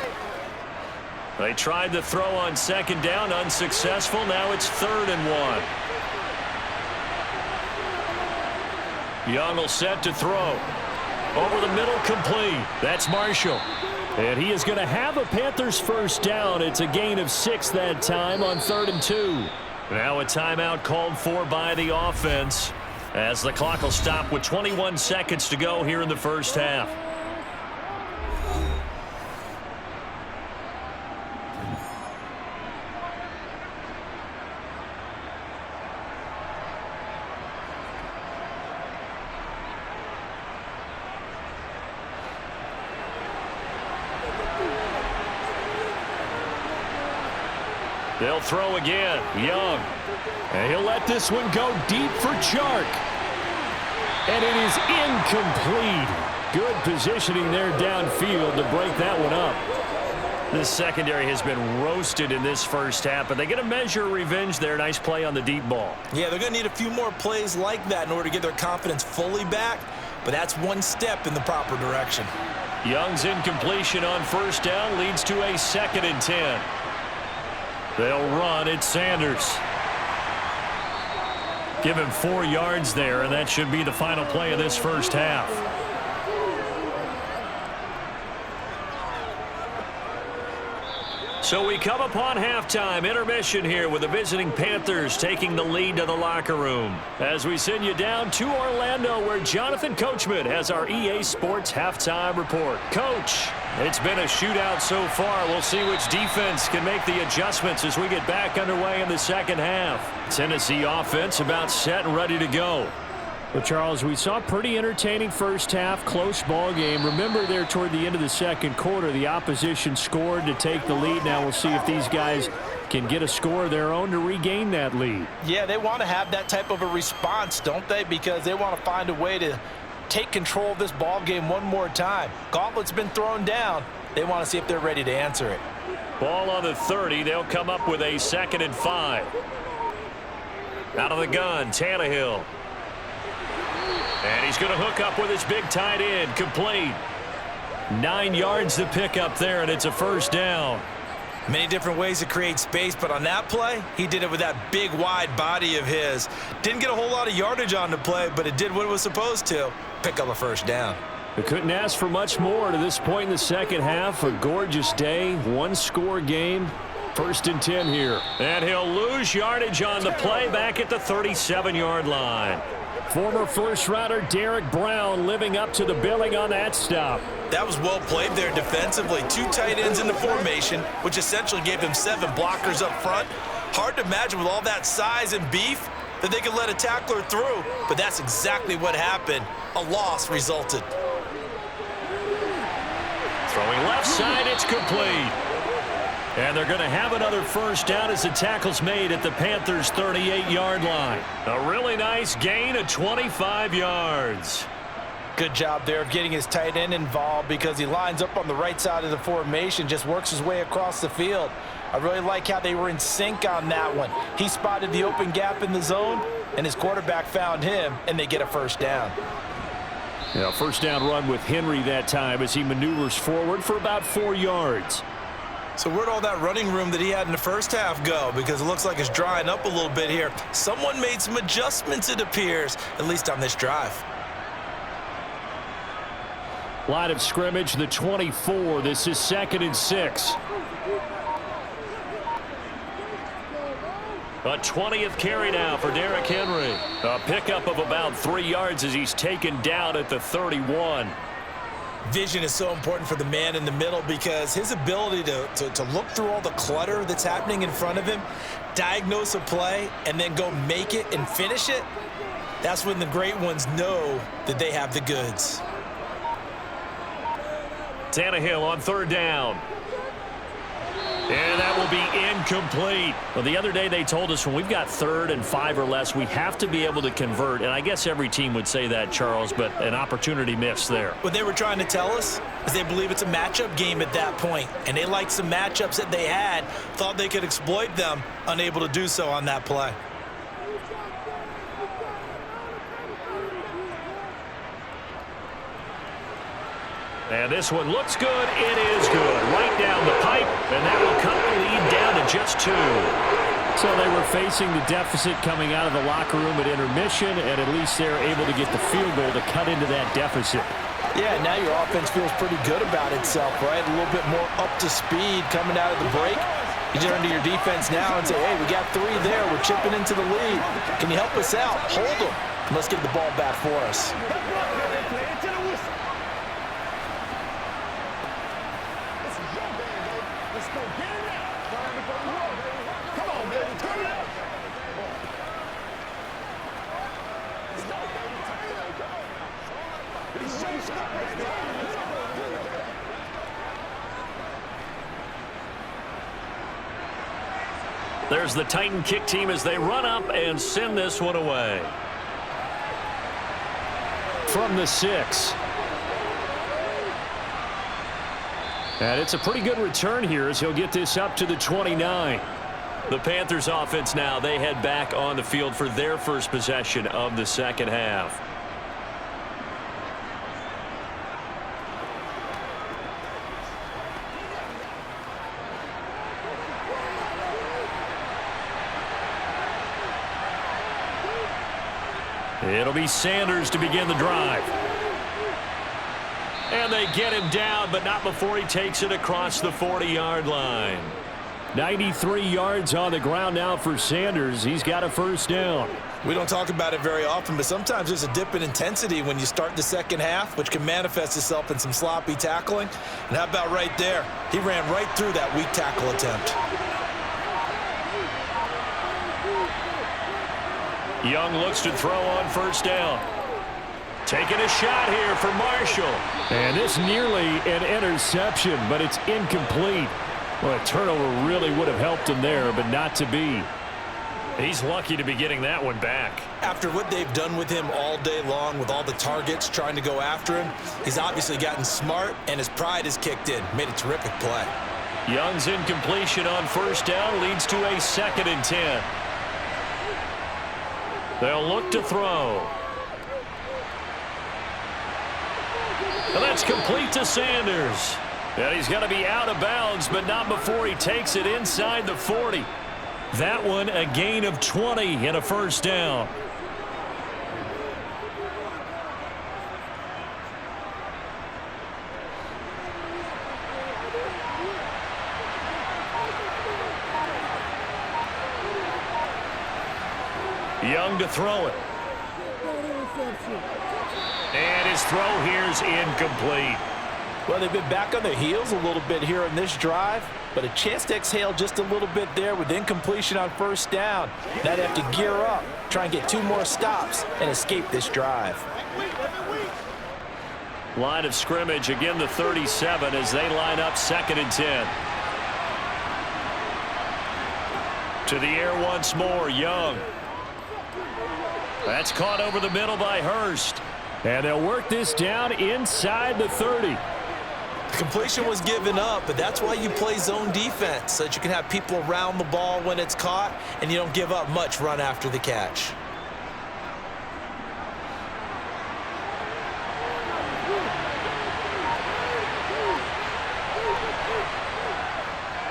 They tried to throw on second down, unsuccessful. Now it's 3rd and 1. Young will set to throw. Over the middle, complete. That's Marshall. And he is going to have a Panthers first down. It's a gain of 6 that time on 3rd and 2. Now a timeout called for by the offense as the clock will stop with 21 seconds to go here in the first half. They'll throw again. Young. And he'll let this one go deep for Chark. And it is incomplete. Good positioning there downfield to break that one up. This secondary has been roasted in this first half, but they get a measure of revenge there. Nice play on the deep ball. Yeah, they're going to need a few more plays like that in order to get their confidence fully back, but that's one step in the proper direction. Young's incompletion on first down leads to a 2nd and 10. They'll run it. Sanders. Give him 4 yards there, and that should be the final play of this first half. So we come upon halftime intermission here with the visiting Panthers taking the lead to the locker room. As we send you down to Orlando where Jonathan Coachman has our EA Sports halftime report. Coach, it's been a shootout so far. We'll see which defense can make the adjustments as we get back underway in the second half. Tennessee offense about set and ready to go. Well, Charles, we saw a pretty entertaining first half, close ball game. Remember there toward the end of the second quarter, the opposition scored to take the lead. Now we'll see if these guys can get a score of their own to regain that lead. Yeah, they want to have that type of a response, don't they? Because they want to find a way to take control of this ball game one more time. Gauntlet's been thrown down. They want to see if they're ready to answer it. Ball on the 30. They'll come up with a 2nd and 5. Out of the gun, Tannehill. And he's going to hook up with his big tight end, complete. 9 yards to pick up there, and it's a first down. Many different ways to create space, but on that play, he did it with that big, wide body of his. Didn't get a whole lot of yardage on the play, but it did what it was supposed to, pick up a first down. They couldn't ask for much more to this point in the second half. A gorgeous day, one-score game. 1st and 10 here. And he'll lose yardage on the play back at the 37-yard line. Former first-rounder Derek Brown living up to the billing on that stop. That was well played there defensively. 2 tight ends in the formation, which essentially gave him 7 blockers up front. Hard to imagine with all that size and beef that they could let a tackler through, but that's exactly what happened. A loss resulted. Throwing left side, it's complete. And they're going to have another first down as the tackle's made at the Panthers' 38-yard line. A really nice gain of 25 yards. Good job there of getting his tight end involved because he lines up on the right side of the formation, just works his way across the field. I really like how they were in sync on that one. He spotted the open gap in the zone, and his quarterback found him, and they get a first down. Yeah, first down run with Henry that time as he maneuvers forward for about 4 yards. So where'd all that running room that he had in the first half go? Because it looks like it's drying up a little bit here. Someone made some adjustments, it appears, at least on this drive. Line of scrimmage, the 24. This is 2nd and 6. A 20th carry now for Derrick Henry. A pickup of about 3 yards as he's taken down at the 31. Vision is so important for the man in the middle because his ability to look through all the clutter that's happening in front of him, diagnose a play, and then go make it and finish it, that's when the great ones know that they have the goods. Tannehill on 3rd down. And that will will be incomplete. Well, the other day they told us when we've got 3rd and 5 or less, we have to be able to convert. And I guess every team would say that, Charles, but an opportunity missed there. What they were trying to tell us is they believe it's a matchup game at that point, and they liked some matchups that they had, thought they could exploit them, unable to do so on that play. And this one looks good. It is good. Right down the pipe, and that will cut the lead down to just 2. So they were facing the deficit coming out of the locker room at intermission, and at least they're able to get the field goal to cut into that deficit. Yeah, now your offense feels pretty good about itself, right? A little bit more up to speed coming out of the break. You turn to your defense now and say, hey, we got 3 there. We're chipping into the lead. Can you help us out? Hold them. Let's get the ball back for us. There's the Titan kick team as they run up and send this one away. From the 6. And it's a pretty good return here as he'll get this up to the 29. The Panthers offense now, they head back on the field for their first possession of the second half. It'll be Sanders to begin the drive. And they get him down, but not before he takes it across the 40-yard line. 93 yards on the ground now for Sanders. He's got a first down. We don't talk about it very often, but sometimes there's a dip in intensity when you start the second half, which can manifest itself in some sloppy tackling. And how about right there? He ran right through that weak tackle attempt. Young looks to throw on first down. Taking a shot here for Marshall. And this nearly an interception, but it's incomplete. Well, a turnover really would have helped him there, but not to be. He's lucky to be getting that one back. After what they've done with him all day long, with all the targets trying to go after him, he's obviously gotten smart, and his pride has kicked in. Made a terrific play. Young's incompletion on first down leads to a 2nd and 10. They'll look to throw. And that's complete to Sanders. And he's going to be out of bounds, but not before he takes it inside the 40. That one a gain of 20 and a first down. Young to throw it. And his throw here's incomplete. Well, they've been back on their heels a little bit here in this drive, but a chance to exhale just a little bit there with incompletion on first down. Now they have to gear up, try and get 2 more stops, and escape this drive. Line of scrimmage, again the 37 as they line up 2nd and 10. To the air once more, Young. That's caught over the middle by Hurst. And they'll work this down inside the 30. Completion was given up, but that's why you play zone defense, so that you can have people around the ball when it's caught, and you don't give up much run after the catch.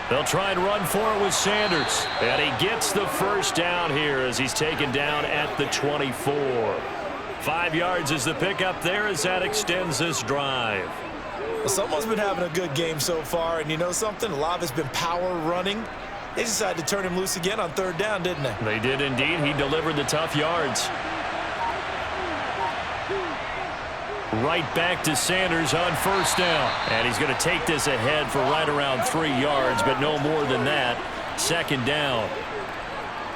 They'll try and run for it with Sanders. And he gets the first down here as he's taken down at the 24. 5 yards is the pickup there as that extends this drive. Well, someone's been having a good game so far, and you know something? A lot of it's been power running. They decided to turn him loose again on 3rd down, didn't they? They did indeed. He delivered the tough yards. Right back to Sanders on first down. And he's going to take this ahead for right around 3 yards, but no more than that. 2nd down.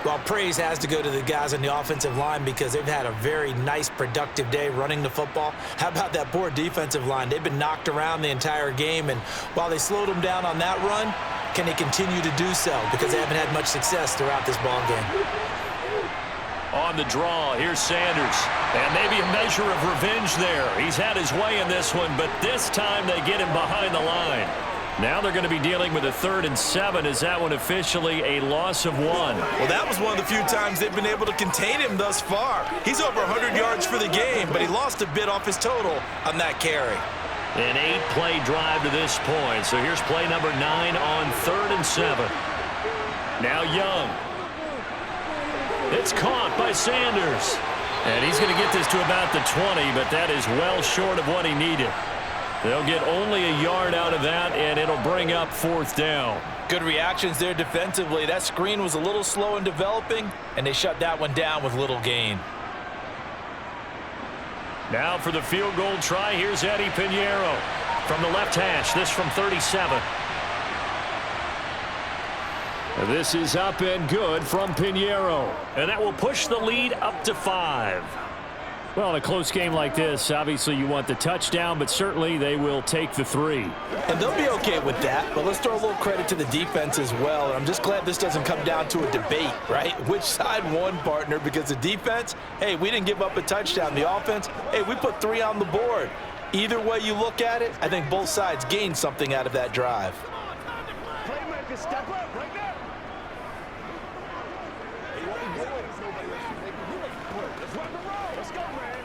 Well, praise has to go to the guys on the offensive line because they've had a very nice, productive day running the football. How about that poor defensive line? They've been knocked around the entire game, and while they slowed them down on that run, can he continue to do so? Because they haven't had much success throughout this ball game. On the draw, here's Sanders. And maybe a measure of revenge there. He's had his way in this one, but this time they get him behind the line. Now they're going to be dealing with a 3rd and 7. Is that one officially a loss of 1? Well, that was one of the few times they've been able to contain him thus far. He's over 100 yards for the game, but he lost a bit off his total on that carry. An 8-play drive to this point. So here's play number 9 on 3rd and 7. Now Young. It's caught by Sanders. And he's going to get this to about the 20, but that is well short of what he needed. They'll get only a yard out of that, and it'll bring up 4th down. Good reactions there defensively. That screen was a little slow in developing, and they shut that one down with little gain. Now for the field goal try, here's Eddie Pinheiro from the left hash. This from 37. This is up and good from Pinheiro. And that will push the lead up to 5. Well, in a close game like this, obviously you want the touchdown, but certainly they will take the 3. And they'll be okay with that, but let's throw a little credit to the defense as well. And I'm just glad this doesn't come down to a debate, right? Which side won, partner? Because the defense, hey, we didn't give up a touchdown. The offense, hey, we put 3 on the board. Either way you look at it, I think both sides gained something out of that drive. Playmaker, step up right now. Let's go, man.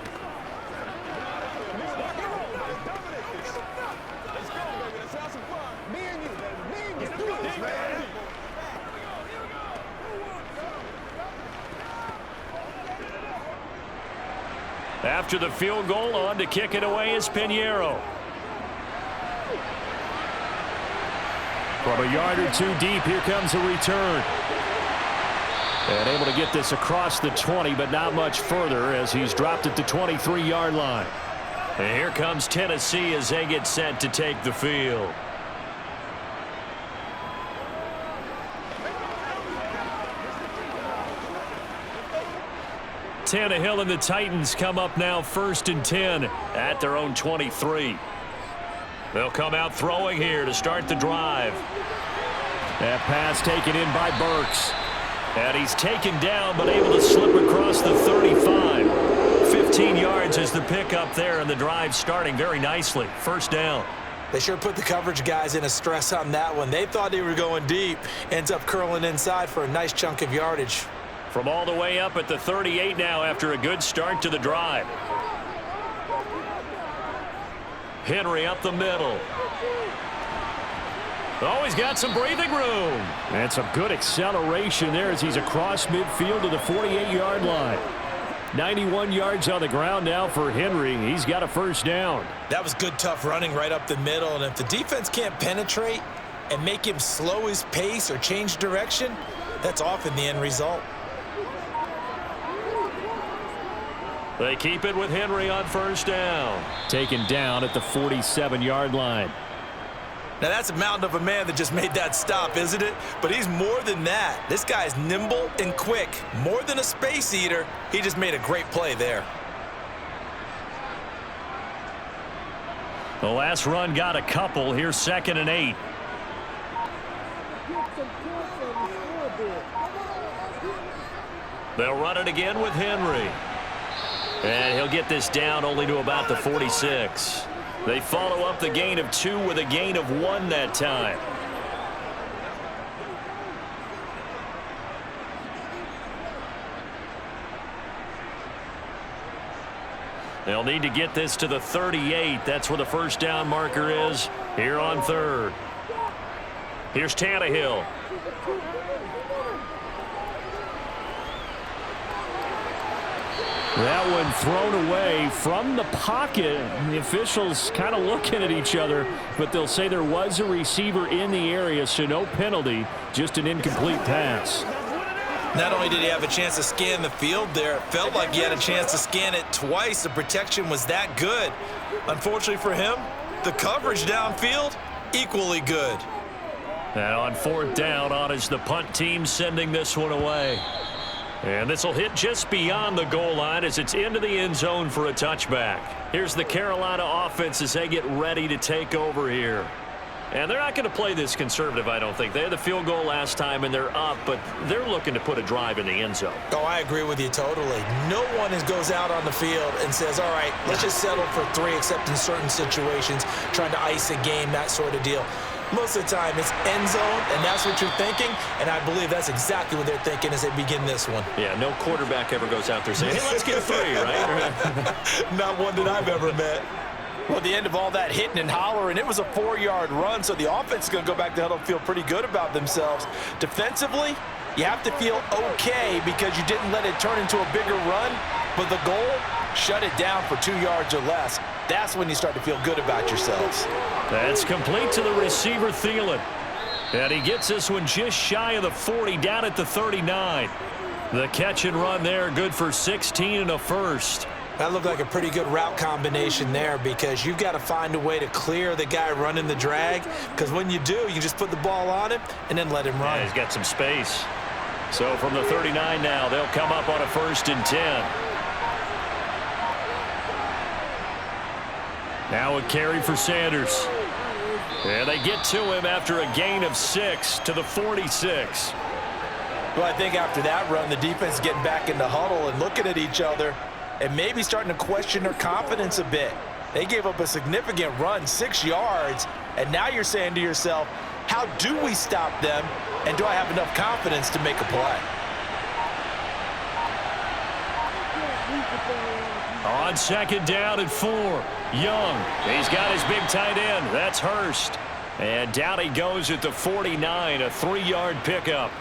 Let's go, baby. Let's have some fun. Me and you, baby. Me and you. Let's do this, man. After the field goal, on to kick it away is Pinheiro. From a yard or 2 deep, here comes a return. And able to get this across the 20, but not much further as he's dropped at the 23-yard line. And here comes Tennessee as they get set to take the field. Tannehill and the Titans come up now 1st and 10 at their own 23. They'll come out throwing here to start the drive. That pass taken in by Burks. And he's taken down but able to slip across the 35. 15 yards is the pickup there, and the drive starting very nicely. 1st down. They sure put the coverage guys in a stress on that one. They thought they were going deep. Ends up curling inside for a nice chunk of yardage. From all the way up at the 38 now after a good start to the drive. Henry up the middle. Oh, he's got some breathing room. And some good acceleration there as he's across midfield to the 48-yard line. 91 yards on the ground now for Henry. He's got a 1st down. That was good, tough running right up the middle. And if the defense can't penetrate and make him slow his pace or change direction, that's often the end result. They keep it with Henry on 1st down. Taken down at the 47-yard line. Now, that's a mountain of a man that just made that stop, isn't it? But he's more than that. This guy's nimble and quick. More than a space eater, he just made a great play there. The last run got a couple. Here's 2nd and 8. They'll run it again with Henry. And he'll get this down only to about the 46. They follow up the gain of 2 with a gain of 1 that time. They'll need to get this to the 38. That's where the 1st down marker is here on 3rd. Here's Tannehill. That one thrown away from the pocket. The officials kind of looking at each other, but they'll say there was a receiver in the area, so no penalty, just an incomplete pass. Not only did he have a chance to scan the field there, it felt like he had a chance to scan it twice. The protection was that good. Unfortunately for him, the coverage downfield, equally good. And on 4th down, on is the punt team sending this one away. And this will hit just beyond the goal line as it's into the end zone for a touchback. Here's the Carolina offense as they get ready to take over here. And they're not going to play this conservative, I don't think. They had the field goal last time, and they're up, but they're looking to put a drive in the end zone. Oh, I agree with you totally. No one goes out on the field and says, all right, let's just settle for 3, except in certain situations, trying to ice a game, that sort of deal. Most of the time, it's end zone, and that's what you're thinking, and I believe that's exactly what they're thinking as they begin this one. Yeah, no quarterback ever goes out there saying, hey, let's get 3, right? Not one that I've ever met. Well, at the end of all that hitting and hollering, it was a 4-yard run, so the offense is going to go back to huddle and feel pretty good about themselves. Defensively, you have to feel okay because you didn't let it turn into a bigger run, but the goal, shut it down for 2 yards or less. That's when you start to feel good about yourselves. That's complete to the receiver, Thielen. And he gets this one just shy of the 40, down at the 39. The catch and run there, good for 16 and a first. That looked like a pretty good route combination there because you've got to find a way to clear the guy running the drag, because when you do, you just put the ball on him and then let him run. Yeah, he's got some space. So from the 39 now, they'll come up on a 1st and 10. Now a carry for Sanders. And they get to him after a gain of 6 to the 46. Well, I think after that run, the defense is getting back in the huddle and looking at each other and maybe starting to question their confidence a bit. They gave up a significant run, 6 yards, and now you're saying to yourself, how do we stop them, and do I have enough confidence to make a play? On 2nd down and 4, Young. He's got his big tight end. That's Hurst. And down he goes at the 49, a 3-yard pickup.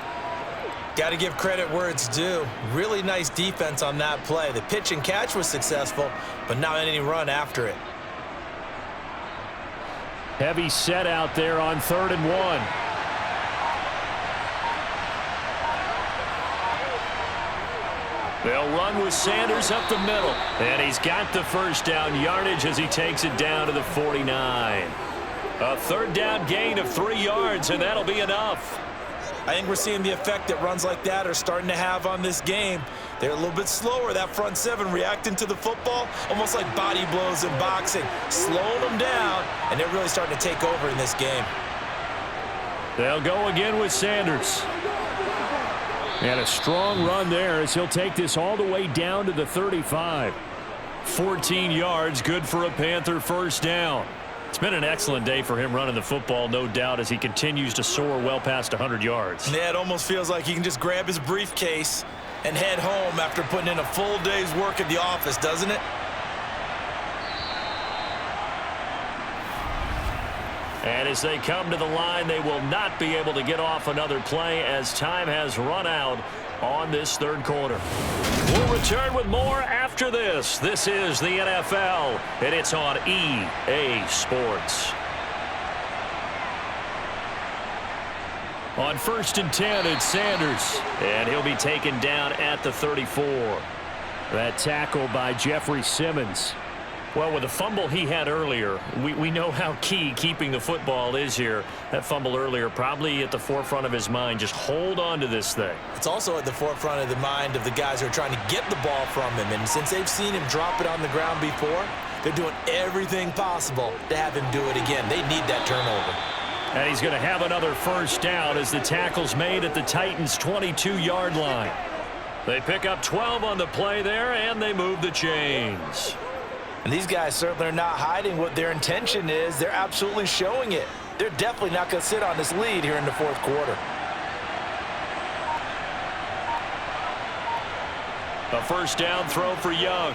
Got to give credit where it's due. Really nice defense on that play. The pitch and catch was successful, but not any run after it. Heavy set out there on 3rd and 1. They'll run with Sanders up the middle. And he's got the 1st down yardage as he takes it down to the 49. A 3rd down gain of 3 yards, and that'll be enough. I think we're seeing the effect that runs like that are starting to have on this game. They're a little bit slower, that front 7 reacting to the football, almost like body blows in boxing, slowing them down, and they're really starting to take over in this game. They'll go again with Sanders. And a strong run there as he'll take this all the way down to the 35. 14 yards, good for a Panther 1st down. It's been an excellent day for him running the football, no doubt, as he continues to soar well past 100 yards. Yeah, it almost feels like he can just grab his briefcase and head home after putting in a full day's work at the office, doesn't it? And as they come to the line, they will not be able to get off another play as time has run out on this 3rd quarter. We'll return with more after this. This is the NFL, and it's on EA Sports. On 1st and 10, it's Sanders, and he'll be taken down at the 34. That tackle by Jeffrey Simmons. Well, with the fumble he had earlier, we know how key keeping the football is here. That fumble earlier probably at the forefront of his mind. Just hold on to this thing. It's also at the forefront of the mind of the guys who are trying to get the ball from him. And since they've seen him drop it on the ground before, they're doing everything possible to have him do it again. They need that turnover. And he's going to have another 1st down as the tackle's made at the Titans' 22-yard line. They pick up 12 on the play there, and they move the chains. And these guys certainly are not hiding what their intention is. They're absolutely showing it. They're definitely not going to sit on this lead here in the 4th quarter. A 1st down throw for Young.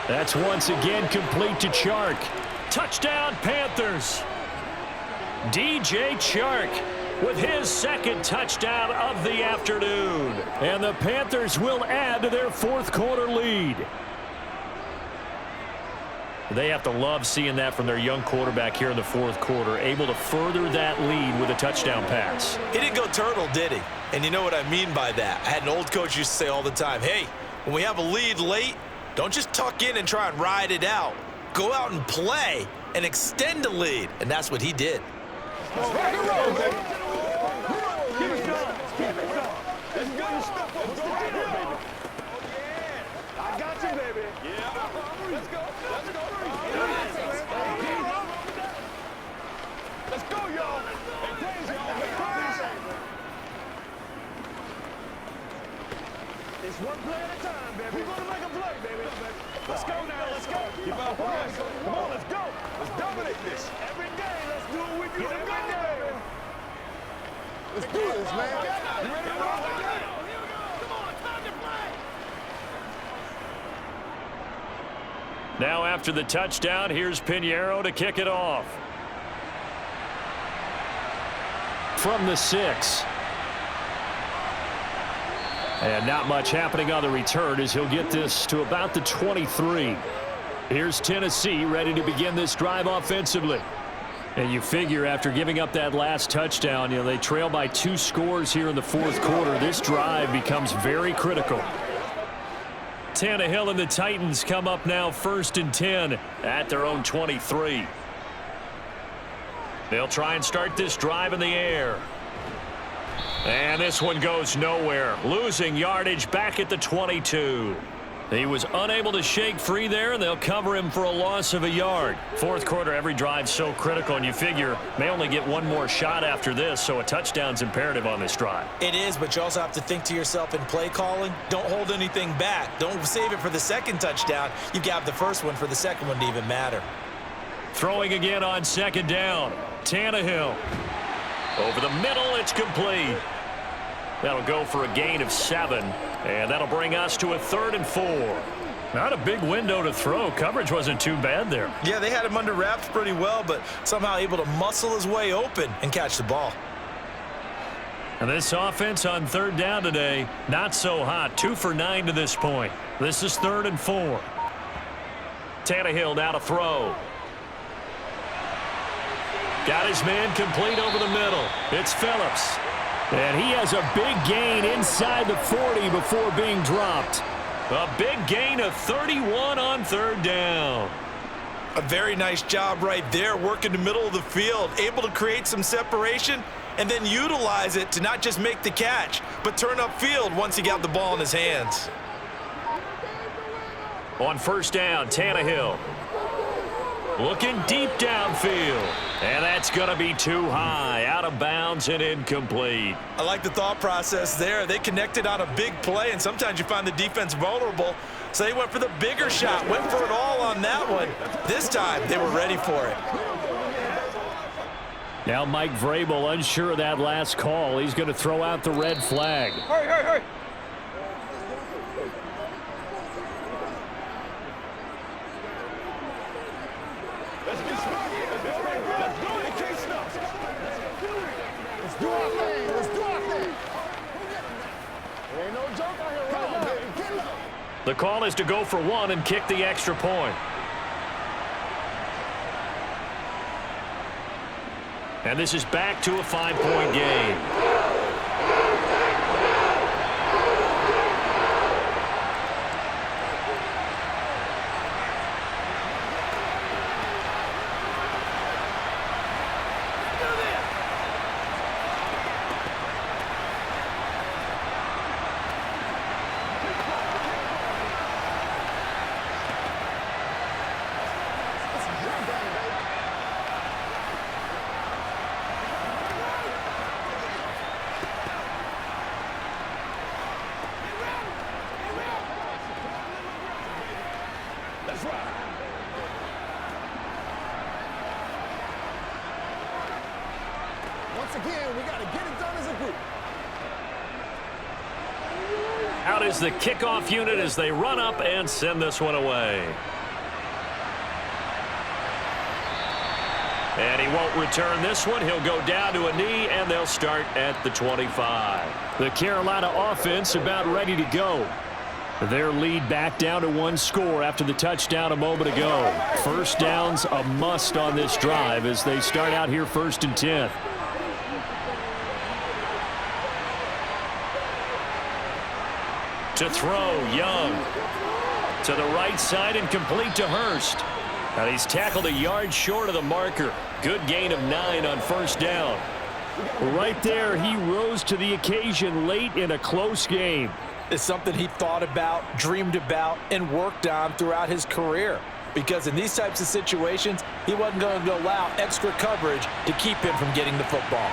That's once again complete to Chark. Touchdown, Panthers. DJ Chark with his 2nd touchdown of the afternoon. And the Panthers will add to their 4th quarter lead. They have to love seeing that from their young quarterback here in the 4th quarter, able to further that lead with a touchdown pass. He didn't go turtle, did he? And you know what I mean by that. I had an old coach used to say all the time, hey, when we have a lead late, don't just tuck in and try and ride it out. Go out and play and extend the lead. And that's what he did. I got you, baby. Yeah. Let's go. Let's go. one play at a time, baby. We're going to make a play, baby. Let's go now. Let's go. Keep out the way. Come on, let's go. Let's dominate this. Every day, let's do what we do every day. Let's do this, man. You ready to roll? Come on, time to play. Now after the touchdown, here's Pinheiro to kick it off. From the 6. And not much happening on the return as he'll get this to about the 23. Here's Tennessee ready to begin this drive offensively. And you figure after giving up that last touchdown, they trail by 2 scores here in the fourth quarter. This drive becomes very critical. Tannehill and the Titans come up now 1st and 10 at their own 23. They'll try and start this drive in the air. And this one goes nowhere, losing yardage back at the 22. He was unable to shake free there, and they'll cover him for a loss of a yard. Fourth quarter, every drive's so critical, and you figure may only get one more shot after this, so a touchdown's imperative on this drive. It is, but you also have to think to yourself in play calling, don't hold anything back. Don't save it for the second touchdown. You've got the first one for the second one to even matter. Throwing again on 2nd down. Tannehill. Over the middle, it's complete. That'll go for a gain of 7, and that'll bring us to a 3rd and 4. Not a big window to throw. Coverage wasn't too bad there. Yeah, they had him under wraps pretty well, but somehow able to muscle his way open and catch the ball. And this offense on 3rd down today, not so hot. 2 for 9 to this point. This is 3rd and 4. Tannehill now to throw. Got his man complete over the middle. It's Phillips. And he has a big gain inside the 40 before being dropped. A big gain of 31 on 3rd down. A very nice job right there, working the middle of the field, able to create some separation and then utilize it to not just make the catch, but turn upfield once he got the ball in his hands. On 1st down, Tannehill. Looking deep downfield. And that's going to be too high, out of bounds and incomplete. I like the thought process there. They connected on a big play, and sometimes you find the defense vulnerable. So they went for the bigger shot, went for it all on that one. This time, they were ready for it. Now Mike Vrabel unsure of that last call. He's going to throw out the red flag. Hey. The call is to go for 1 and kick the extra point. And this is back to a 5-point game. Once again, we got to get it done as a group. Out is the kickoff unit as they run up and send this one away. And he won't return this one. He'll go down to a knee, and they'll start at the 25. The Carolina offense about ready to go. Their lead back down to 1 score after the touchdown a moment ago. First down's a must on this drive as they start out here 1st and 10. To throw, Young. To the right side and complete to Hurst. And he's tackled a yard short of the marker. Good gain of 9 on 1st down. Right there, he rose to the occasion late in a close game. It's something he thought about, dreamed about, and worked on throughout his career. Because in these types of situations, he wasn't going to allow extra coverage to keep him from getting the football.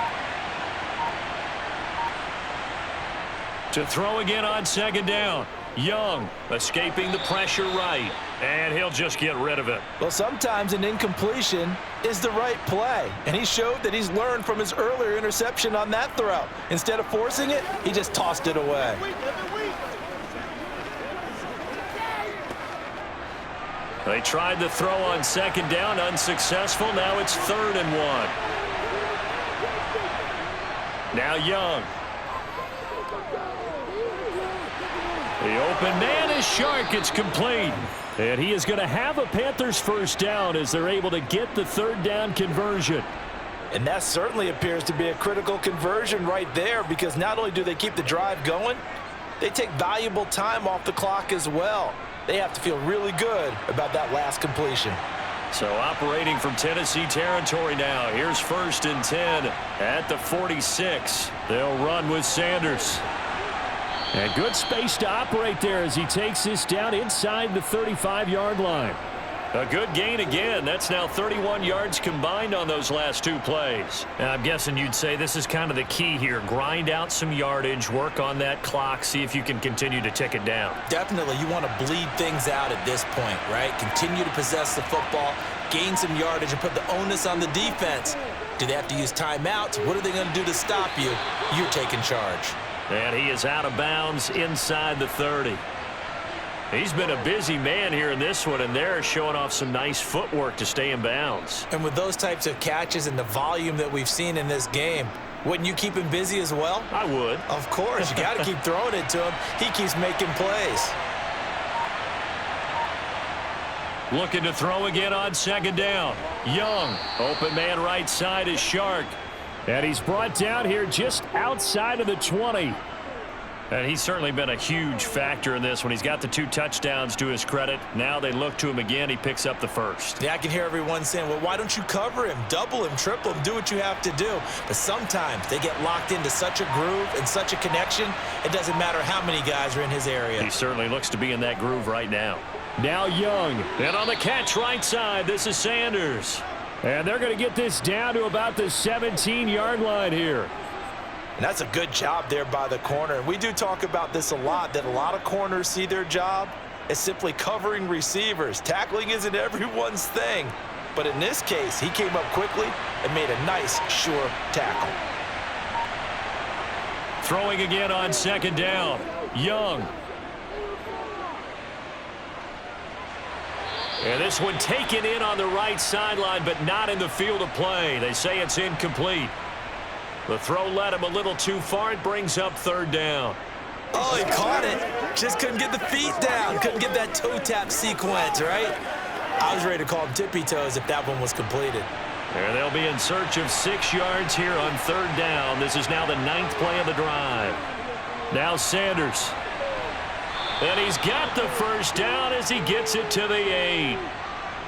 To throw again on 2nd down. Young escaping the pressure right, and he'll just get rid of it. Well, sometimes an incompletion is the right play, and he showed that he's learned from his earlier interception on that throw. Instead of forcing it, he just tossed it away. They tried the throw on second down, unsuccessful. Now it's 3rd and 1. Now Young. The open man is Shark. It's complete. And he is going to have a Panthers first down as they're able to get the 3rd down conversion. And that certainly appears to be a critical conversion right there, because not only do they keep the drive going, they take valuable time off the clock as well. They have to feel really good about that last completion. So operating from Tennessee territory now. Here's 1st and 10 at the 46. They'll run with Sanders. And good space to operate there as he takes this down inside the 35-yard line. A good gain again. That's now 31 yards combined on those last 2 plays. And I'm guessing you'd say this is kind of the key here. Grind out some yardage, work on that clock, see if you can continue to tick it down. Definitely, you want to bleed things out at this point, right? Continue to possess the football, gain some yardage, and put the onus on the defense. Do they have to use timeouts? What are they going to do to stop you? You're taking charge. And he is out of bounds inside the 30. He's been a busy man here in this one, and they're showing off some nice footwork to stay in bounds. And with those types of catches and the volume that we've seen in this game, wouldn't you keep him busy as well? I would. Of course. You got to keep throwing it to him. He keeps making plays. Looking to throw again on second down. Young. Open man right side is Shark. And he's brought down here just outside of the 20. And he's certainly been a huge factor in this when he's got the 2 touchdowns to his credit. Now they look to him again. He picks up the 1st. Yeah, I can hear everyone saying, well, why don't you cover him, double him, triple him, do what you have to do. But sometimes they get locked into such a groove and such a connection, it doesn't matter how many guys are in his area. He certainly looks to be in that groove right now. Now Young. And on the catch right side, this is Sanders. And they're going to get this down to about the 17-yard line here. And that's a good job there by the corner. And we do talk about this a lot, that a lot of corners see their job as simply covering receivers. Tackling isn't everyone's thing. But in this case, he came up quickly and made a nice, sure tackle. Throwing again on second down. Young. And this one taken in on the right sideline, but not in the field of play. They say it's incomplete. The throw led him a little too far. It brings up 3rd down. Oh, he caught it. Just couldn't get the feet down. Couldn't get that toe tap sequence, right? I was ready to call him tippy toes if that one was completed. And they'll be in search of 6 yards here on 3rd down. This is now the 9th play of the drive. Now Sanders. And he's got the 1st down as he gets it to the 8.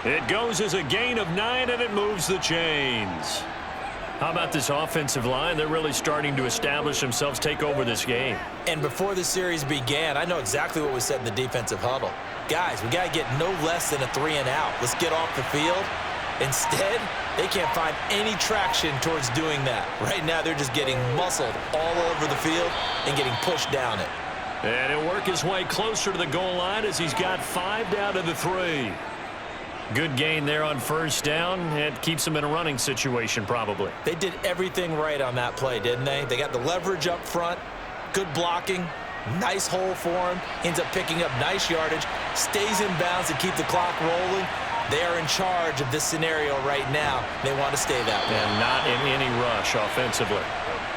It goes as a gain of 9, and it moves the chains. How about this offensive line? They're really starting to establish themselves, take over this game. And before the series began, I know exactly what was said in the defensive huddle. Guys, we got to get no less than a 3-and-out. Let's get off the field. Instead, they can't find any traction towards doing that. Right now, they're just getting muscled all over the field and getting pushed down it. And he'll work his way closer to the goal line as he's got 5 down to the 3. Good gain there on 1st down. It keeps them in a running situation probably. They did everything right on that play, didn't they? They got the leverage up front, good blocking, nice hole for him, ends up picking up nice yardage, stays in bounds to keep the clock rolling. They are in charge of this scenario right now. They want to stay that way. And not in any rush offensively.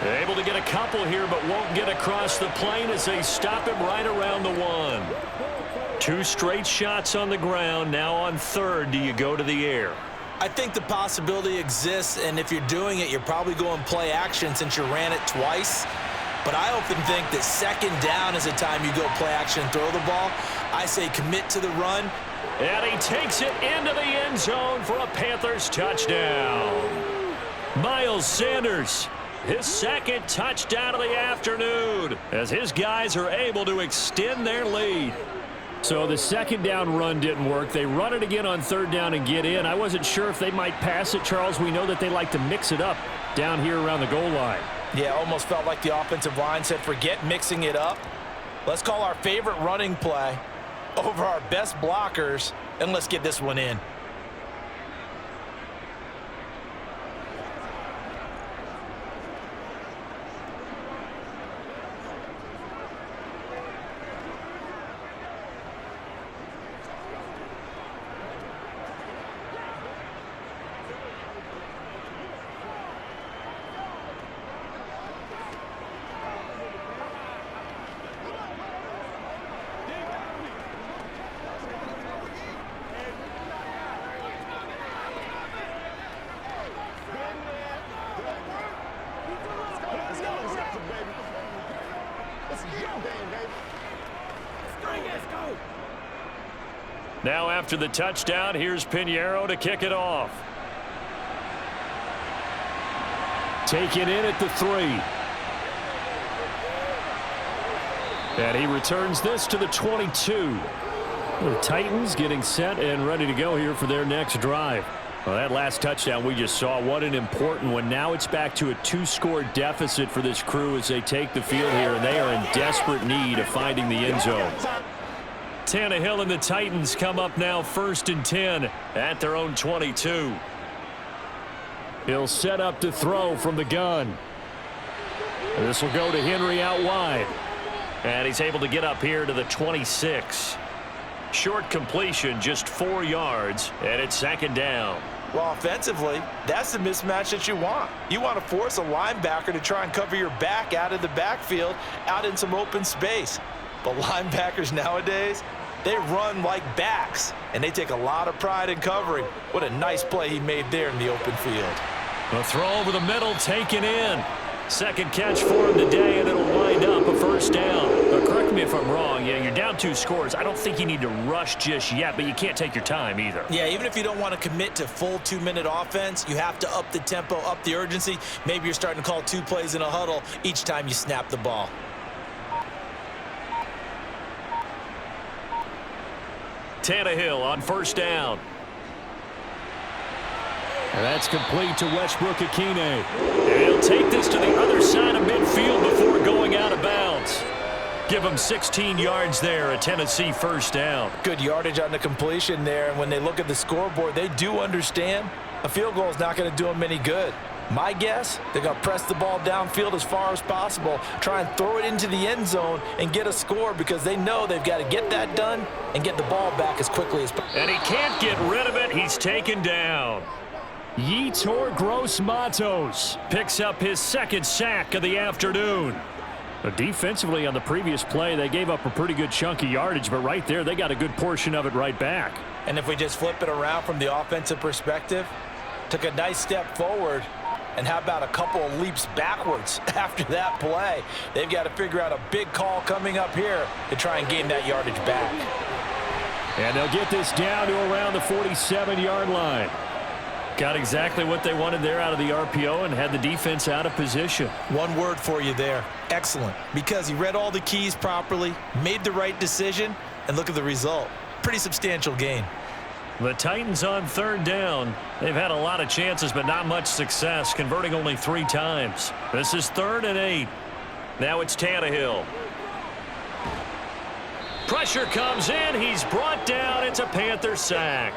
They're able to get a couple here, but won't get across the plane as they stop him right around the 1. 2 straight shots on the ground. Now on 3rd, do you go to the air? I think the possibility exists, and if you're doing it, you're probably going play action since you ran it twice. But I often think that 2nd down is the time you go play action and throw the ball. I say commit to the run. And he takes it into the end zone for a Panthers touchdown. Miles Sanders, his 2nd touchdown of the afternoon, as his guys are able to extend their lead. So the 2nd down run didn't work. They run it again on 3rd down and get in. I wasn't sure if they might pass it, Charles. We know that they like to mix it up down here around the goal line. Yeah, almost felt like the offensive line said, forget mixing it up. Let's call our favorite running play over our best blockers, and let's get this one in. Now after the touchdown, here's Pinheiro to kick it off. Taken in at the 3. And he returns this to the 22. The Titans getting set and ready to go here for their next drive. Well, that last touchdown we just saw, what an important one. Now it's back to a 2-score deficit for this crew as they take the field here, and they are in desperate need of finding the end zone. Tannehill and the Titans come up now 1st and 10 at their own 22. He'll set up to throw from the gun. This will go to Henry out wide. And he's able to get up here to the 26. Short completion, just 4 yards, and it's 2nd down. Well, offensively, that's the mismatch that you want. You want to force a linebacker to try and cover your back out of the backfield, out in some open space. But linebackers nowadays, they run like backs, and they take a lot of pride in covering. What a nice play he made there in the open field. The throw over the middle taken in. Second catch for him today, and it'll wind up a 1st down. Correct me if I'm wrong. Yeah, you're down 2 scores. I don't think you need to rush just yet, but you can't take your time either. Yeah, even if you don't want to commit to full 2-minute offense, you have to up the tempo, up the urgency. Maybe you're starting to call 2 plays in a huddle each time you snap the ball. Tannehill on 1st down. And that's complete to Westbrook-Akine. And he'll take this to the other side of midfield before going out of bounds. Give him 16 yards there, a Tennessee 1st down. Good yardage on the completion there, and when they look at the scoreboard, they do understand a field goal is not going to do them any good. My guess, they're going to press the ball downfield as far as possible, try and throw it into the end zone and get a score because they know they've got to get that done and get the ball back as quickly as possible. And he can't get rid of it. He's taken down. Yetur Gross-Matos picks up his 2nd sack of the afternoon. Defensively on the previous play, they gave up a pretty good chunk of yardage, but right there, they got a good portion of it right back. And if we just flip it around from the offensive perspective, took a nice step forward, and how about a couple of leaps backwards after that play? They've got to figure out a big call coming up here to try and gain that yardage back. And they'll get this down to around the 47-yard line. Got exactly what they wanted there out of the RPO and had the defense out of position. One word for you there, excellent, because he read all the keys properly, made the right decision, and look at the result. Pretty substantial gain. The Titans on 3rd down. They've had a lot of chances, but not much success, converting only 3 times. This is 3rd and 8. Now it's Tannehill. Pressure comes in. He's brought down. It's a Panther sack.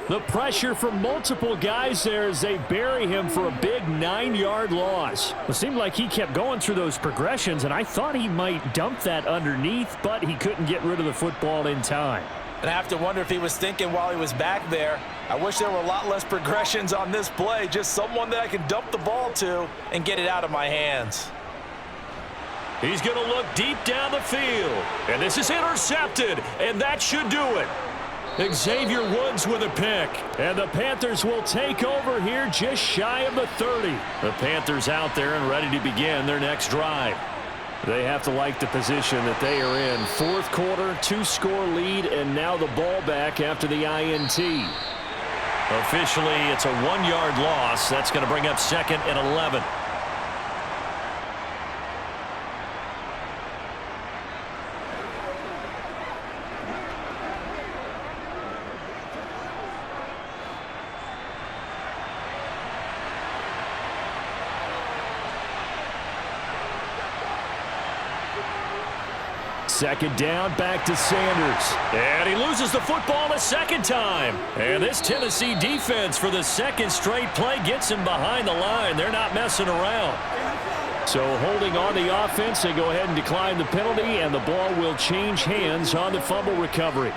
The pressure from multiple guys there as they bury him for a big 9-yard loss. It seemed like he kept going through those progressions, and I thought he might dump that underneath, but he couldn't get rid of the football in time. And I have to wonder if he was thinking while he was back there, I wish there were a lot less progressions on this play, just someone that I can dump the ball to and get it out of my hands. He's going to look deep down the field, and this is intercepted, and that should do it. Xavier Woods with a pick, and the Panthers will take over here just shy of the 30. The Panthers out there and ready to begin their next drive. They have to like the position that they are in. 4th quarter, 2-score lead, and now the ball back after the INT. Officially, it's a 1-yard loss. That's going to bring up 2nd and 11. Second down, back to Sanders. And he loses the football a second time. And this Tennessee defense for the second straight play gets him behind the line. They're not messing around. So holding on the offense, they go ahead and decline the penalty, and the ball will change hands on the fumble recovery.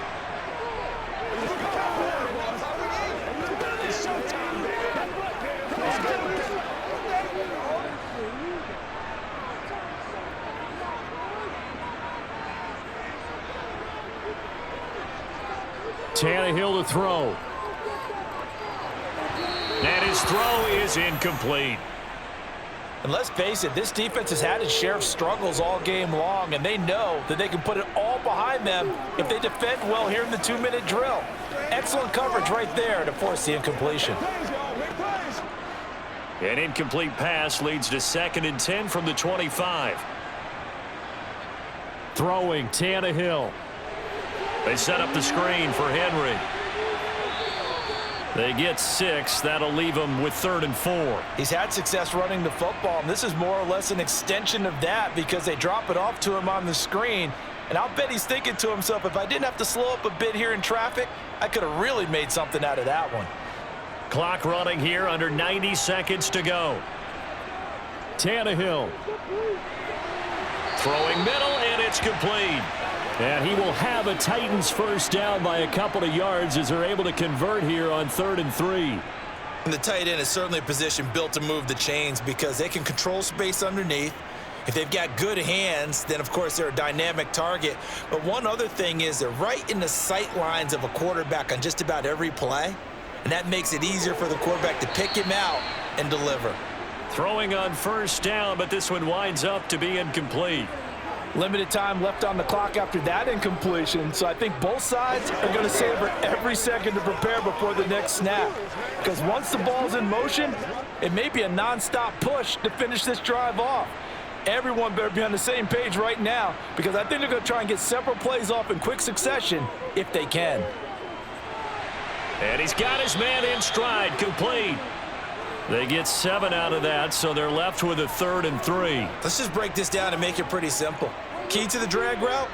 Tannehill to throw. And his throw is incomplete. And let's face it, this defense has had its share of struggles all game long, and they know that they can put it all behind them if they defend well here in the 2-minute drill. Excellent coverage right there to force the incompletion. An incomplete pass leads to 2nd and 10 from the 25. Throwing, Tannehill. They set up the screen for Henry. They get 6. That'll leave them with 3rd and 4. He's had success running the football, and this is more or less an extension of that because they drop it off to him on the screen. And I'll bet he's thinking to himself, if I didn't have to slow up a bit here in traffic, I could have really made something out of that one. Clock running here, under 90 seconds to go. Tannehill. Throwing middle, and it's complete. And he will have a Titans first down by a couple of yards as they're able to convert here on 3rd and 3. And the tight end is certainly a position built to move the chains because they can control space underneath. If they've got good hands, then of course they're a dynamic target. But one other thing is they're right in the sight lines of a quarterback on just about every play. And that makes it easier for the quarterback to pick him out and deliver. Throwing on first down, but this one winds up to be incomplete. Limited time left on the clock after that incompletion, so I think both sides are going to savor every second to prepare before the next snap. Because once the ball's in motion, it may be a nonstop push to finish this drive off. Everyone better be on the same page right now because I think they're going to try and get several plays off in quick succession if they can. And he's got his man in stride, complete. They get 7 out of that, so they're left with a 3rd and 3. Let's just break this down and make it pretty simple. Key to the drag route,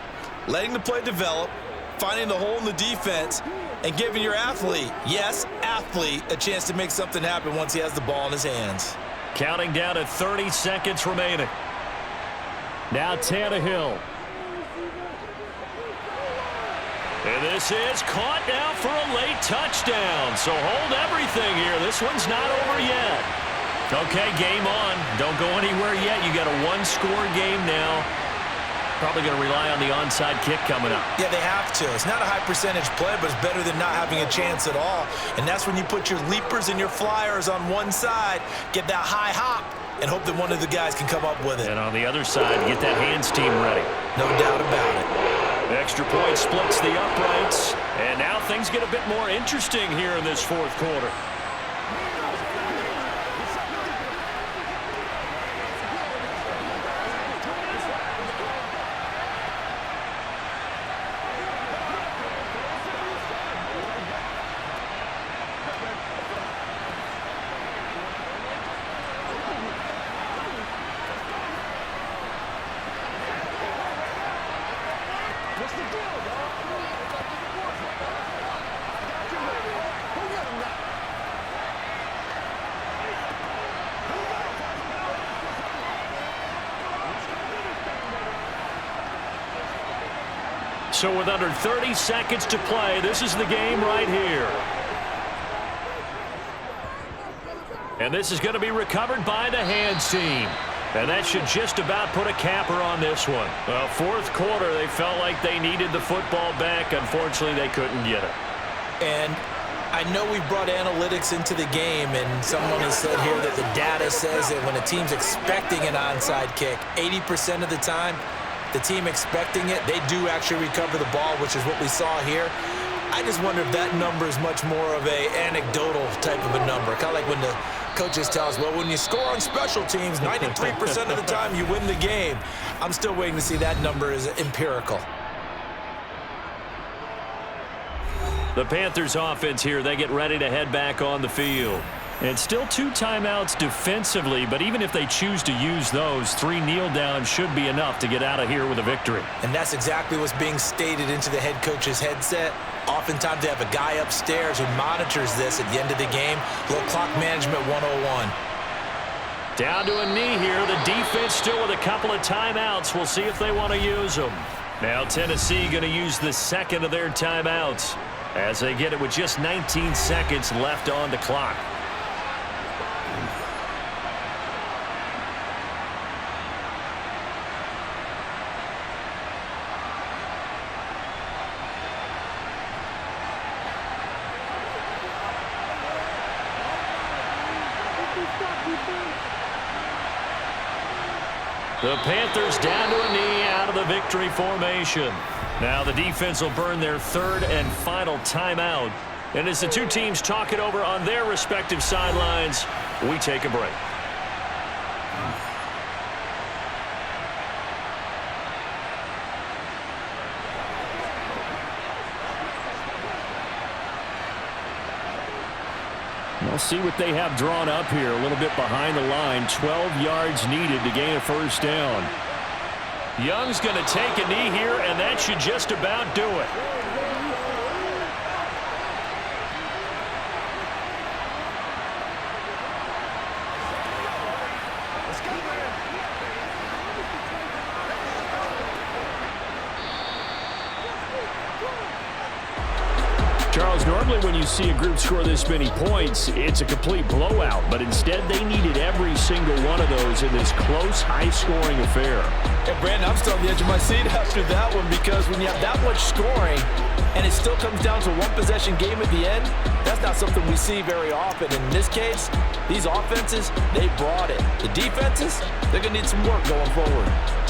letting the play develop, finding the hole in the defense, and giving your athlete, yes, athlete, a chance to make something happen once he has the ball in his hands. Counting down to 30 seconds remaining. Now Tannehill. And this is caught now for a late touchdown. So hold everything here. This one's not over yet. Okay, game on. Don't go anywhere yet. You got a one-score game now. Probably going to rely on the onside kick coming up. Yeah, they have to. It's not a high percentage play, but it's better than not having a chance at all. And that's when you put your leapers and your flyers on one side, get that high hop, and hope that one of the guys can come up with it. And on the other side, get that hands team ready. No doubt about it. Extra point splits the uprights. And now things get a bit more interesting here in this 4th quarter. So with under 30 seconds to play, this is the game right here. And this is going to be recovered by the hands team. And that should just about put a capper on this one. Well, 4th quarter, they felt like they needed the football back. Unfortunately, they couldn't get it. And I know we've brought analytics into the game, and someone has said here that the data says that when a team's expecting an onside kick, 80% of the time, the team expecting it, they do actually recover the ball, which is what we saw here. I just wonder if that number is much more of a anecdotal type of a number. Kind of like when the coaches tell us, well, when you score on special teams, 93% of the time you win the game. I'm still waiting to see that number is empirical. The Panthers offense here, they get ready to head back on the field. It's still 2 timeouts defensively, but even if they choose to use those, 3 kneel downs should be enough to get out of here with a victory. And that's exactly what's being stated into the head coach's headset. Oftentimes they have a guy upstairs who monitors this at the end of the game. Little clock management 101. Down to a knee here. The defense still with a couple of timeouts. We'll see if they want to use them. Now Tennessee going to use the second of their timeouts as they get it with just 19 seconds left on the clock. The Panthers down to a knee out of the victory formation. Now the defense will burn their 3rd and final timeout. And as the 2 teams talk it over on their respective sidelines, we take a break. We'll see what they have drawn up here. A little bit behind the line. 12 yards needed to gain a first down. Young's going to take a knee here, and that should just about do it. Charles, normally when you see a group score this many points, it's a complete blowout. But instead, they needed every single one of those in this close, high-scoring affair. And Brandon, I'm still on the edge of my seat after that one, because when you have that much scoring and it still comes down to a 1-possession game at the end, that's not something we see very often. In this case, these offenses, they brought it. The defenses, they're going to need some work going forward.